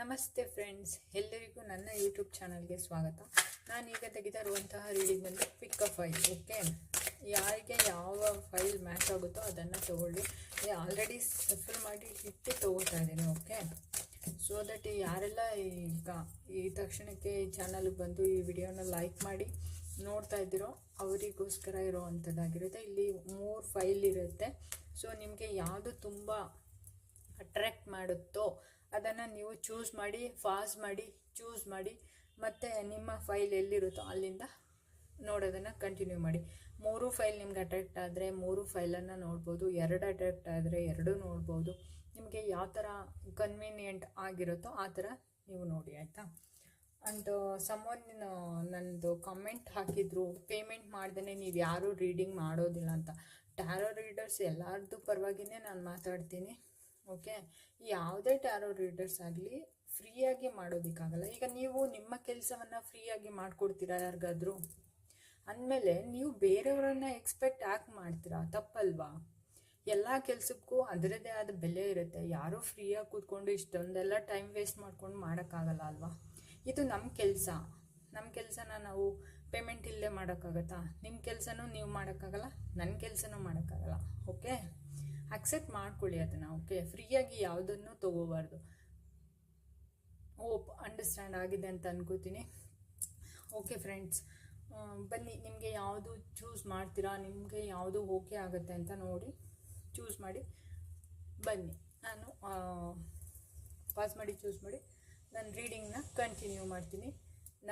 ನಮಸ್ತೆ ಫ್ರೆಂಡ್ಸ್, ಎಲ್ಲರಿಗೂ ನನ್ನ ಯೂಟ್ಯೂಬ್ ಚಾನಲ್ಗೆ ಸ್ವಾಗತ. ನಾನೀಗ ತೆಗಿತಾ ಇರುವಂತಹ ರೀಡಿಂಗ್ ಬಂದು ಪಿಕ್ ಅ ಫೈಲ್. ಓಕೆ, ಯಾರಿಗೆ ಯಾವ ಫೈಲ್ ಮ್ಯಾಚ್ ಆಗುತ್ತೋ ಅದನ್ನು ತೊಗೊಳ್ಳಿ. ಆಲ್ರೆಡಿ ಸಫಲ್ ಮಾಡಿ ಇಟ್ಟು ತೊಗೋತಾ ಇದ್ದೀನಿ. ಓಕೆ, ಸೊ ದಟ್ ಯಾರೆಲ್ಲ ಈಗ ಈ ತಕ್ಷಣಕ್ಕೆ ಈ ಚಾನಲ್ಗೆ ಬಂದು ಈ ವಿಡಿಯೋನ ಲೈಕ್ ಮಾಡಿ ನೋಡ್ತಾ ಇದ್ದೀರೋ ಅವರಿಗೋಸ್ಕರ ಇರೋ ಅಂಥದ್ದಾಗಿರುತ್ತೆ. ಇಲ್ಲಿ 3 ಫೈಲ್ ಇರುತ್ತೆ. ಸೊ ನಿಮಗೆ ಯಾವುದು ತುಂಬ ಅಟ್ರ್ಯಾಕ್ಟ್ ಮಾಡುತ್ತೋ ಅದನ್ನು ನೀವು ಚೂಸ್ ಮಾಡಿ, ಫಾಸ್ಟ್ ಮಾಡಿ ಚೂಸ್ ಮಾಡಿ, ಮತ್ತು ನಿಮ್ಮ ಫೈಲ್ ಎಲ್ಲಿರುತ್ತೋ ಅಲ್ಲಿಂದ ನೋಡೋದನ್ನು ಕಂಟಿನ್ಯೂ ಮಾಡಿ. 3 ಫೈಲ್ ನಿಮ್ಗೆ ಅಟ್ರ್ಯಾಕ್ಟ್ ಆದರೆ 3 ಫೈಲನ್ನು ನೋಡ್ಬೋದು, 2 ಅಟ್ರ್ಯಾಕ್ಟ್ ಆದರೆ 2 ನೋಡ್ಬೋದು. ನಿಮಗೆ ಯಾವ ಥರ ಕನ್ವೀನಿಯೆಂಟ್ ಆಗಿರುತ್ತೋ ಆ ಥರ ನೀವು ನೋಡಿ, ಆಯಿತಾ. ಅಂಡ್ ಸಮ್ವನ್ ನನ್ನದು ಕಮೆಂಟ್ ಹಾಕಿದ್ರು, ಪೇಮೆಂಟ್ ಮಾಡ್ದೇ ನೀವು ಯಾರೂ ರೀಡಿಂಗ್ ಮಾಡೋದಿಲ್ಲ ಅಂತ. ಟ್ಯಾರೋ ರೀಡರ್ಸ್ ಎಲ್ಲರದ್ದು ಪರವಾಗಿಯೇ ನಾನು ಮಾತಾಡ್ತೀನಿ. ಓಕೆ, ಯಾವುದೇ ಟ್ಯಾರೋ ರೀಡರ್ಸ್ ಆಗಲಿ ಫ್ರೀಯಾಗಿ ಮಾಡೋದಕ್ಕಾಗಲ್ಲ. ಈಗ ನೀವು ನಿಮ್ಮ ಕೆಲಸವನ್ನು ಫ್ರೀಯಾಗಿ ಮಾಡಿಕೊಡ್ತೀರಾ ಯಾರಿಗಾದರೂ ಅಂದಮೇಲೆ ನೀವು ಬೇರೆಯವರನ್ನು ಎಕ್ಸ್ಪೆಕ್ಟ್ ಯಾಕೆ ಮಾಡ್ತೀರಾ? ತಪ್ಪಲ್ವಾ? ಎಲ್ಲ ಕೆಲಸಕ್ಕೂ ಅದರದ್ದೇ ಆದ ಬೆಲೆ ಇರುತ್ತೆ. ಯಾರೂ ಫ್ರೀಯಾಗಿ ಕೂತ್ಕೊಂಡು ಇಷ್ಟೊಂದೆಲ್ಲ ಟೈಮ್ ವೇಸ್ಟ್ ಮಾಡ್ಕೊಂಡು ಮಾಡೋಕ್ಕಾಗಲ್ಲ ಅಲ್ವಾ. ಇದು ನಮ್ಮ ಕೆಲಸನ ನಾವು ಪೇಮೆಂಟ್ ಇಲ್ಲೇ ಮಾಡೋಕ್ಕಾಗತ್ತಾ? ನಿಮ್ಮ ಕೆಲಸನೂ ನೀವು ಮಾಡೋಕ್ಕಾಗಲ್ಲ, ನನ್ನ ಕೆಲಸನೂ ಮಾಡೋಕ್ಕಾಗಲ್ಲ. ಓಕೆ, ಅಕ್ಸೆಪ್ಟ್ ಮಾಡ್ಕೊಳ್ಳಿ ಅದನ್ನು. ಓಕೆ, ಫ್ರೀಯಾಗಿ ಯಾವುದನ್ನು ತೊಗೋಬಾರ್ದು. ಹೋಪ್ ಅಂಡರ್ಸ್ಟ್ಯಾಂಡ್ ಆಗಿದೆ ಅಂತ ಅನ್ಕೋತೀನಿ. ಓಕೆ ಫ್ರೆಂಡ್ಸ್, ಬನ್ನಿ, ನಿಮಗೆ ಯಾವುದು ಚೂಸ್ ಮಾಡ್ತೀರಾ, ನಿಮಗೆ ಯಾವುದು ಓಕೆ ಆಗುತ್ತೆ ಅಂತ ನೋಡಿ ಚೂಸ್ ಮಾಡಿ ಬನ್ನಿ. ನಾನು ಪಾಸ್ ಮಾಡಿ ಚೂಸ್ ಮಾಡಿ ನಾನು ರೀಡಿಂಗ್ನ ಕಂಟಿನ್ಯೂ ಮಾಡ್ತೀನಿ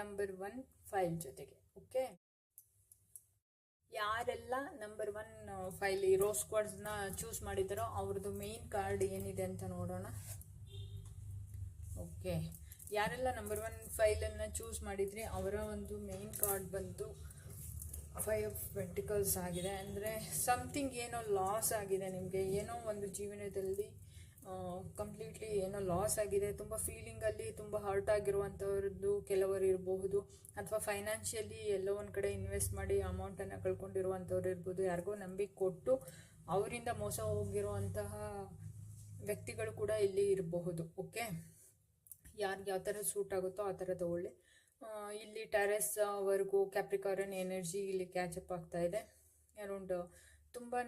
ನಂಬರ್ 1 ಫೈಲ್ ಜೊತೆಗೆ. ಓಕೆ, ಯಾರೆಲ್ಲ ನಂಬರ್ 1 ಫೈಲ್ ಈ ರೋಸ್ ಕ್ವಾರ್ಟ್ಸ್ನ ಚೂಸ್ ಮಾಡಿದ್ದಾರೋ ಅವ್ರದ್ದು ಮೇನ್ ಕಾರ್ಡ್ ಏನಿದೆ ಅಂತ ನೋಡೋಣ. ಓಕೆ, ಯಾರೆಲ್ಲ ನಂಬರ್ 1 ಫೈಲನ್ನು ಚೂಸ್ ಮಾಡಿದ್ರಿ ಅವರ ಒಂದು ಮೇನ್ ಕಾರ್ಡ್ ಬಂತು 5 ಆಫ್ ಪೆಂಟಿಕಲ್ಸ್ ಆಗಿದೆ. ಅಂದರೆ ಸಮಥಿಂಗ್ ಏನೋ ಲಾಸ್ ಆಗಿದೆ ನಿಮಗೆ, ಏನೋ ಒಂದು ಜೀವನದಲ್ಲಿ ಕಂಪ್ಲೀಟ್ಲಿ ಏನೋ ಲಾಸ್ ಆಗಿದೆ. ತುಂಬ ಫೀಲಿಂಗಲ್ಲಿ ತುಂಬ ಹರ್ಟ್ ಆಗಿರುವಂಥವ್ರದ್ದು ಕೆಲವರು ಇರಬಹುದು, ಅಥವಾ ಫೈನಾನ್ಷಿಯಲಿ ಎಲ್ಲೋ ಒಂದು ಕಡೆ ಇನ್ವೆಸ್ಟ್ ಮಾಡಿ ಅಮೌಂಟನ್ನು ಕಳ್ಕೊಂಡಿರುವಂಥವ್ರು ಇರ್ಬೋದು. ಯಾರಿಗೋ ನಂಬಿಕೆ ಕೊಟ್ಟು ಅವರಿಂದ ಮೋಸ ಹೋಗಿರುವಂತಹ ವ್ಯಕ್ತಿಗಳು ಕೂಡ ಇಲ್ಲಿ ಇರಬಹುದು. ಓಕೆ, ಯಾರಿಗೆ ಯಾವ ಥರ ಸೂಟ್ ಆಗುತ್ತೋ ಆ ಥರ ತಗೊಳ್ಳಿ. ಇಲ್ಲಿ ಟೆರೆಸ್ ವರ್ಗು ಕ್ಯಾಪ್ರಿಕಾರನ್ ಎನರ್ಜಿ ಇಲ್ಲಿ ಕ್ಯಾಚಪ್ ಆಗ್ತಾ ಇದೆ. ಅರೌಂಡ್ ತುಂಬಾ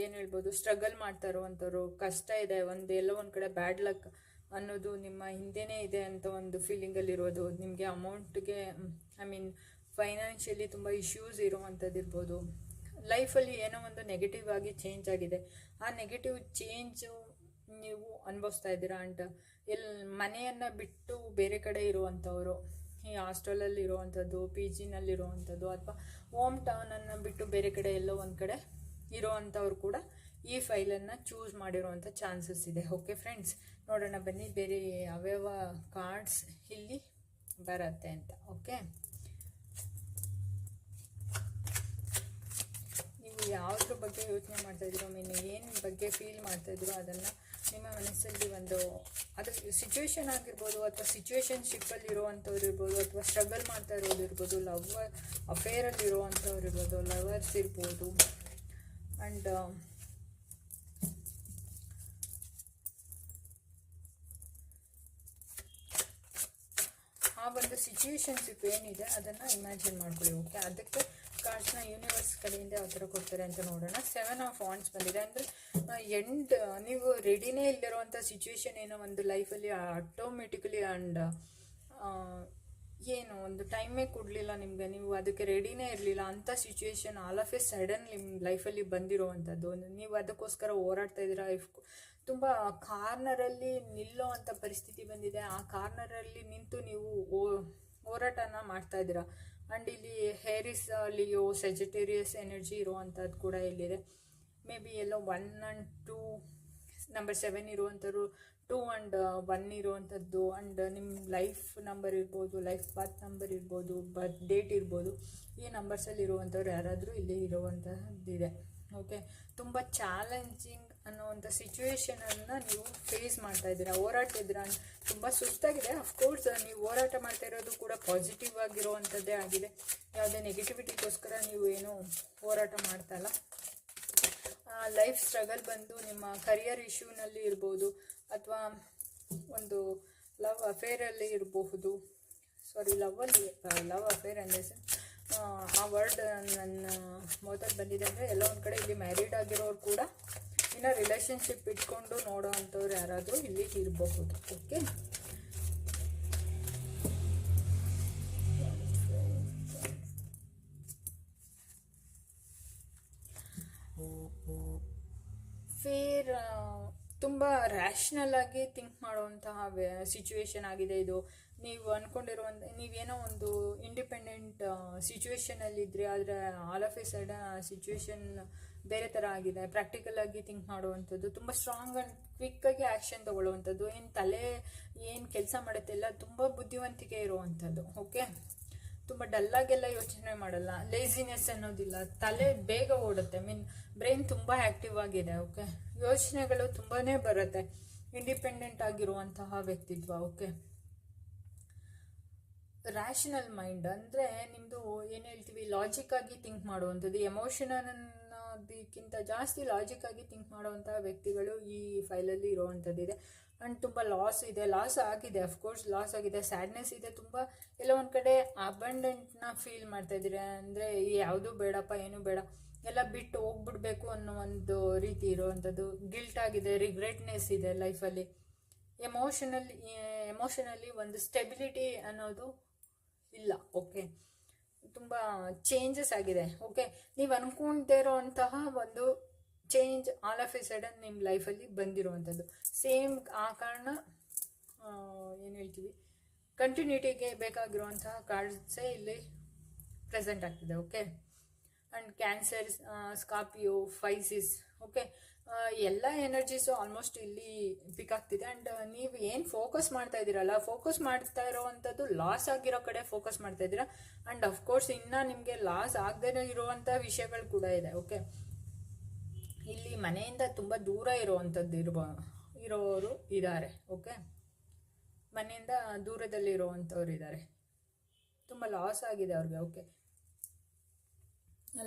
ಏನು ಹೇಳ್ಬೋದು, ಸ್ಟ್ರಗಲ್ ಮಾಡ್ತಾ ಇರುವಂಥವ್ರು, ಕಷ್ಟ ಇದೆ, ಎಲ್ಲೋ ಒಂದು ಕಡೆ ಬ್ಯಾಡ್ ಲಕ್ ಅನ್ನೋದು ನಿಮ್ಮ ಹಿಂದೆನೇ ಇದೆ ಅಂತ ಒಂದು ಫೀಲಿಂಗಲ್ಲಿರೋದು. ನಿಮಗೆ ಅಮೌಂಟ್ಗೆ ಫೈನಾನ್ಷಿಯಲಿ ತುಂಬ ಇಶ್ಯೂಸ್ ಇರುವಂಥದ್ದು ಇರ್ಬೋದು. ಲೈಫಲ್ಲಿ ಏನೋ ಒಂದು ನೆಗೆಟಿವ್ ಆಗಿ ಚೇಂಜ್ ಆಗಿದೆ. ಆ ನೆಗೆಟಿವ್ ಚೇಂಜು ನೀವು ಅನುಭವಿಸ್ತಾ ಇದ್ದೀರಾ. ಅಂಡ್ ಮನೆಯನ್ನು ಬಿಟ್ಟು ಬೇರೆ ಕಡೆ ಇರುವಂಥವ್ರು, ಈ ಹಾಸ್ಟೆಲಲ್ಲಿ ಇರುವಂಥದ್ದು, PG ನಲ್ಲಿರುವಂಥದ್ದು, ಅಥವಾ ಹೋಮ್ ಟೌನನ್ನು ಬಿಟ್ಟು ಬೇರೆ ಕಡೆ ಎಲ್ಲೋ ಒಂದು ಕಡೆ ಇರೋವಂಥವ್ರು ಕೂಡ ಈ ಫೈಲನ್ನು ಚೂಸ್ ಮಾಡಿರೋವಂಥ ಚಾನ್ಸಸ್ ಇದೆ. ಓಕೆ ಫ್ರೆಂಡ್ಸ್, ನೋಡೋಣ ಬನ್ನಿ ಬೇರೆ ಯಾವ್ಯಾವ ಕಾರ್ಡ್ಸ್ ಇಲ್ಲಿ ಬರುತ್ತೆ ಅಂತ. ಓಕೆ, ನೀವು ಯಾವುದ್ರ ಬಗ್ಗೆ ಯೋಚನೆ ಮಾಡ್ತಾಯಿದ್ದೀರೋ, ಏನು ಬಗ್ಗೆ ಫೀಲ್ ಮಾಡ್ತಾಯಿದ್ದೀರೋ ಅದನ್ನು ನಿಮ್ಮ ಮನಸ್ಸಲ್ಲಿ ಅದು ಸಿಚುವೇಶನ್ ಆಗಿರ್ಬೋದು, ಅಥವಾ ಸಿಚುವೇಶನ್ಶಿಪ್ಪಲ್ಲಿ ಇರುವಂಥವ್ರು ಇರ್ಬೋದು, ಅಥವಾ ಸ್ಟ್ರಗಲ್ ಮಾಡ್ತಾ ಇರೋದು ಇರ್ಬೋದು, ಲವ್ ಅಫೇರಲ್ಲಿ ಇರುವಂಥವ್ರು ಇರ್ಬೋದು, ಲವರ್ಸ್ ಇರ್ಬೋದು. ಆ್ಯಂಡ್ ಆ ಒಂದು ಸಿಚುವೇಶನ್ಶಿಪ್ ಏನಿದೆ ಅದನ್ನು ಇಮ್ಯಾಜಿನ್ ಮಾಡ್ಕೊಳ್ಳಿ. ಓಕೆ, ಅದಕ್ಕೆ ಕಾರ್ಡ್ಸ್ನ ಯೂನಿವರ್ಸ್ ಕಡೆಯಿಂದ ಯಾವ ಥರ ಕೊಡ್ತಾರೆ ಅಂತ ನೋಡೋಣ. 7 ಆಫ್ ವಾಂಡ್ಸ್ ಬಂದಿದೆ. ಅಂದರೆ ನೀವು ರೆಡಿನೇ ಇಲ್ಲಿರುವಂಥ ಸಿಚುವೇಶನ್ ಏನೋ ಒಂದು ಲೈಫಲ್ಲಿ ಆಟೋಮೆಟಿಕಲಿ ಆ್ಯಂಡ್ ಏನು ಒಂದು ಟೈಮೇ ಕೊಡಲಿಲ್ಲ ನಿಮಗೆ, ನೀವು ಅದಕ್ಕೆ ರೆಡಿನೇ ಇರಲಿಲ್ಲ ಅಂಥ situation all of a sudden ನಿಮ್ಮ ಲೈಫಲ್ಲಿ ಬಂದಿರುವಂಥದ್ದು. ನೀವು ಅದಕ್ಕೋಸ್ಕರ ಹೋರಾಡ್ತಾ ಇದ್ದೀರಾ. ತುಂಬ ಕಾರ್ನರಲ್ಲಿ ನಿಲ್ಲೋ ಅಂಥ ಪರಿಸ್ಥಿತಿ ಬಂದಿದೆ. ಆ ಕಾರ್ನರಲ್ಲಿ ನಿಂತು ನೀವು ಹೋರಾಟನ ಮಾಡ್ತಾ ಇದ್ದೀರಾ. ಆ್ಯಂಡ್ ಇಲ್ಲಿ ಹೇರಿಸ್, ಲಿಯೋ, ಸೆಜಿಟೇರಿಯಸ್ ಎನರ್ಜಿ ಇರುವಂಥದ್ದು ಕೂಡ ಇಲ್ಲಿದೆ. May be yellow 1 and 2 number 7 ಇರುವಂಥವ್ರು, 2 and 1 ಇರುವಂಥದ್ದು. ಆ್ಯಂಡ್ ನಿಮ್ಮ ಲೈಫ್ ನಂಬರ್ ಇರ್ಬೋದು, ಲೈಫ್ ಪಾತ್ ನಂಬರ್ ಇರ್ಬೋದು, ಬರ್ತ್ ಡೇಟ್ ಇರ್ಬೋದು. ಈ ನಂಬರ್ಸಲ್ಲಿ ಇರುವಂಥವ್ರು ಯಾರಾದರೂ ಇಲ್ಲಿ ಇರುವಂತಹದ್ದಿದೆ. ಓಕೆ, ತುಂಬ ಚಾಲೆಂಜಿಂಗ್ ಅನ್ನೋವಂಥ ಸಿಚುವೇಶನನ್ನು ನೀವು ಫೇಸ್ ಮಾಡ್ತಾ ಇದ್ದೀರಾ, ಹೋರಾಡ್ತಿದ್ದೀರಾ. ತುಂಬ ಸುಸ್ತಾಗಿದೆ. ಅಫ್ಕೋರ್ಸ್ ನೀವು ಹೋರಾಟ ಮಾಡ್ತಾ ಇರೋದು ಕೂಡ ಪಾಸಿಟಿವ್ ಆಗಿರುವಂಥದ್ದೇ ಆಗಿದೆ. ಯಾವುದೇ ನೆಗೆಟಿವಿಟಿಗೋಸ್ಕರ ನೀವು ಏನೂ ಹೋರಾಟ ಮಾಡ್ತಾ ಇಲ್ಲ. ಲೈಫ್ ಸ್ಟ್ರಗಲ್ ಬಂದು ನಿಮ್ಮ ಕರಿಯರ್ ಇಶ್ಯೂನಲ್ಲಿ ಇರ್ಬೋದು, ಅಥವಾ ಒಂದು ಲವ್ ಅಫೇರಲ್ಲಿ ಇರಬಹುದು. ಸಾರಿ, ಲವ್ ಅಫೇರ್ ಅಂದರೆ ಆ ವರ್ಡ್ ನನ್ನ ಮೊದಲು ಬಂದಿದೆ ಅಂದರೆ ಎಲ್ಲ ಒಂದು ಕಡೆ ಇಲ್ಲಿ ಮ್ಯಾರಿಡ್ ಆಗಿರೋರು ಕೂಡ ಇನ್ನು ರಿಲೇಷನ್ಶಿಪ್ ಇಟ್ಕೊಂಡು ನೋಡೋ ಅಂಥವ್ರು ಯಾರಾದರೂ ಇಲ್ಲಿ ಇರಬಹುದು. ಓಕೆ, ಫೇರ್ ತುಂಬ ರ್ಯಾಷನಲ್ ಆಗಿ ಥಿಂಕ್ ಮಾಡುವಂತಹ ಸಿಚುವೇಶನ್ ಆಗಿದೆ ಇದು. ನೀವು ಅಂದ್ಕೊಂಡಿರುವಂಥ ನೀವೇನೋ ಒಂದು ಇಂಡಿಪೆಂಡೆಂಟ್ ಸಿಚುವೇಶನಲ್ಲಿದ್ದರೆ, ಆದರೆ all of a sudden situation ಬೇರೆ ಥರ ಆಗಿದೆ. ಪ್ರಾಕ್ಟಿಕಲ್ ಆಗಿ ಥಿಂಕ್ ಮಾಡುವಂಥದ್ದು, ತುಂಬ ಸ್ಟ್ರಾಂಗ್ ಆ್ಯಂಡ್ ಕ್ವಿಕ್ಕಾಗಿ ಆ್ಯಕ್ಷನ್ ತೊಗೊಳ್ಳುವಂಥದ್ದು, ಏನು ತಲೆ ಏನು ಕೆಲಸ ಮಾಡುತ್ತೆಲ್ಲ ತುಂಬ ಬುದ್ಧಿವಂತಿಕೆ ಇರುವಂಥದ್ದು. ಓಕೆ, ತುಂಬ ಡಲ್ಲಾಗೆಲ್ಲ ಯೋಚನೆ ಮಾಡಲ್ಲ, ಲೇಸಿನೆಸ್ ಅನ್ನೋದಿಲ್ಲ, ತಲೆ ಬೇಗ ಓಡುತ್ತೆ, ಬ್ರೈನ್ ತುಂಬ ಆ್ಯಕ್ಟಿವ್ ಆಗಿದೆ. ಓಕೆ, ಯೋಚನೆಗಳು ತುಂಬಾ ಬರುತ್ತೆ, ಇಂಡಿಪೆಂಡೆಂಟ್ ಆಗಿರುವಂತಹ ವ್ಯಕ್ತಿತ್ವ. ಓಕೆ, ರ್ಯಾಷನಲ್ ಮೈಂಡ್ ಅಂದರೆ ನಿಮ್ಮದು ಏನು ಹೇಳ್ತೀವಿ, ಲಾಜಿಕ್ ಆಗಿ ಥಿಂಕ್ ಮಾಡುವಂಥದ್ದು, ಎಮೋಷನ್ ಅನ್ನೋದಕ್ಕಿಂತ ಜಾಸ್ತಿ ಲಾಜಿಕ್ ಆಗಿ ಥಿಂಕ್ ಮಾಡುವಂತಹ ವ್ಯಕ್ತಿಗಳು ಈ ಫೈಲಲ್ಲಿ ಇರುವಂಥದ್ದಿದೆ. ಆ್ಯಂಡ್ ತುಂಬ ಲಾಸ್ ಆಗಿದೆ, ಅಫ್ಕೋರ್ಸ್ ಲಾಸ್ ಆಗಿದೆ, ಸ್ಯಾಡ್ನೆಸ್ ಇದೆ, ತುಂಬ ಎಲ್ಲ ಒಂದು ಕಡೆ ಅಬಂಡೆಂಟ್ನ ಫೀಲ್ ಮಾಡ್ತಾ ಇದ್ದೀರಾ. ಅಂದರೆ ಯಾವುದೂ ಬೇಡಪ್ಪ, ಏನೂ ಬೇಡ, ಎಲ್ಲ ಬಿಟ್ಟು ಹೋಗ್ಬಿಡ್ಬೇಕು ಅನ್ನೋ ಒಂದು ರೀತಿ ಇರುವಂಥದ್ದು. ಗಿಲ್ಟ್ ಆಗಿದೆ, ರಿಗ್ರೆಟ್ನೆಸ್ ಇದೆ ಲೈಫಲ್ಲಿ. ಎಮೋಷನಲ್ಲಿ ಒಂದು ಸ್ಟೆಬಿಲಿಟಿ ಅನ್ನೋದು ಇಲ್ಲ. ಓಕೆ, ತುಂಬ ಚೇಂಜಸ್ ಆಗಿದೆ. ಓಕೆ, ನೀವು ಅನ್ಕೊಂಡೇ ಇರೋವಂತಹ ಒಂದು change all of a sudden ನಿಮ್ಮ ಲೈಫಲ್ಲಿ ಬಂದಿರುವಂಥದ್ದು. ಸೇಮ್ ಆ ಕಾರಣ ಏನು ಹೇಳ್ತೀವಿ, ಕಂಟಿನ್ಯೂಟಿಗೆ ಬೇಕಾಗಿರುವಂತಹ ಕಾರ್ಡ್ಸೇ ಇಲ್ಲಿ ಪ್ರೆಸೆಂಟ್ ಆಗ್ತಿದೆ. Okay, and Cancer, Scorpio, Pisces. Okay, ಎಲ್ಲ ಎನರ್ಜೀಸು ಆಲ್ಮೋಸ್ಟ್ ಇಲ್ಲಿ ಪಿಕ್ ಆಗ್ತಿದೆ. ಆ್ಯಂಡ್ ನೀವು ಏನು ಫೋಕಸ್ ಮಾಡ್ತಾ ಇದ್ದೀರಲ್ಲ, ಫೋಕಸ್ ಮಾಡ್ತಾ ಇರೋವಂಥದ್ದು ಲಾಸ್ ಆಗಿರೋ ಕಡೆ ಫೋಕಸ್ ಮಾಡ್ತಾ ಇದ್ದೀರಾ. ಆ್ಯಂಡ್ ಅಫ್ಕೋರ್ಸ್ ಇನ್ನು ನಿಮಗೆ ಲಾಸ್ ಆಗದೇ ಇರುವಂಥ ವಿಷಯಗಳು ಕೂಡ ಇದೆ. ಓಕೆ, ಇಲ್ಲಿ ಮನೆಯಿಂದ ತುಂಬ ದೂರ ಇರುವಂಥದ್ದು ಇರೋರು ಇದ್ದಾರೆ. ಓಕೆ, ಮನೆಯಿಂದ ದೂರದಲ್ಲಿ ಇರುವಂಥವ್ರು ಇದ್ದಾರೆ, ತುಂಬ ಲಾಸ್ ಆಗಿದೆ ಅವ್ರಿಗೆ. ಓಕೆ,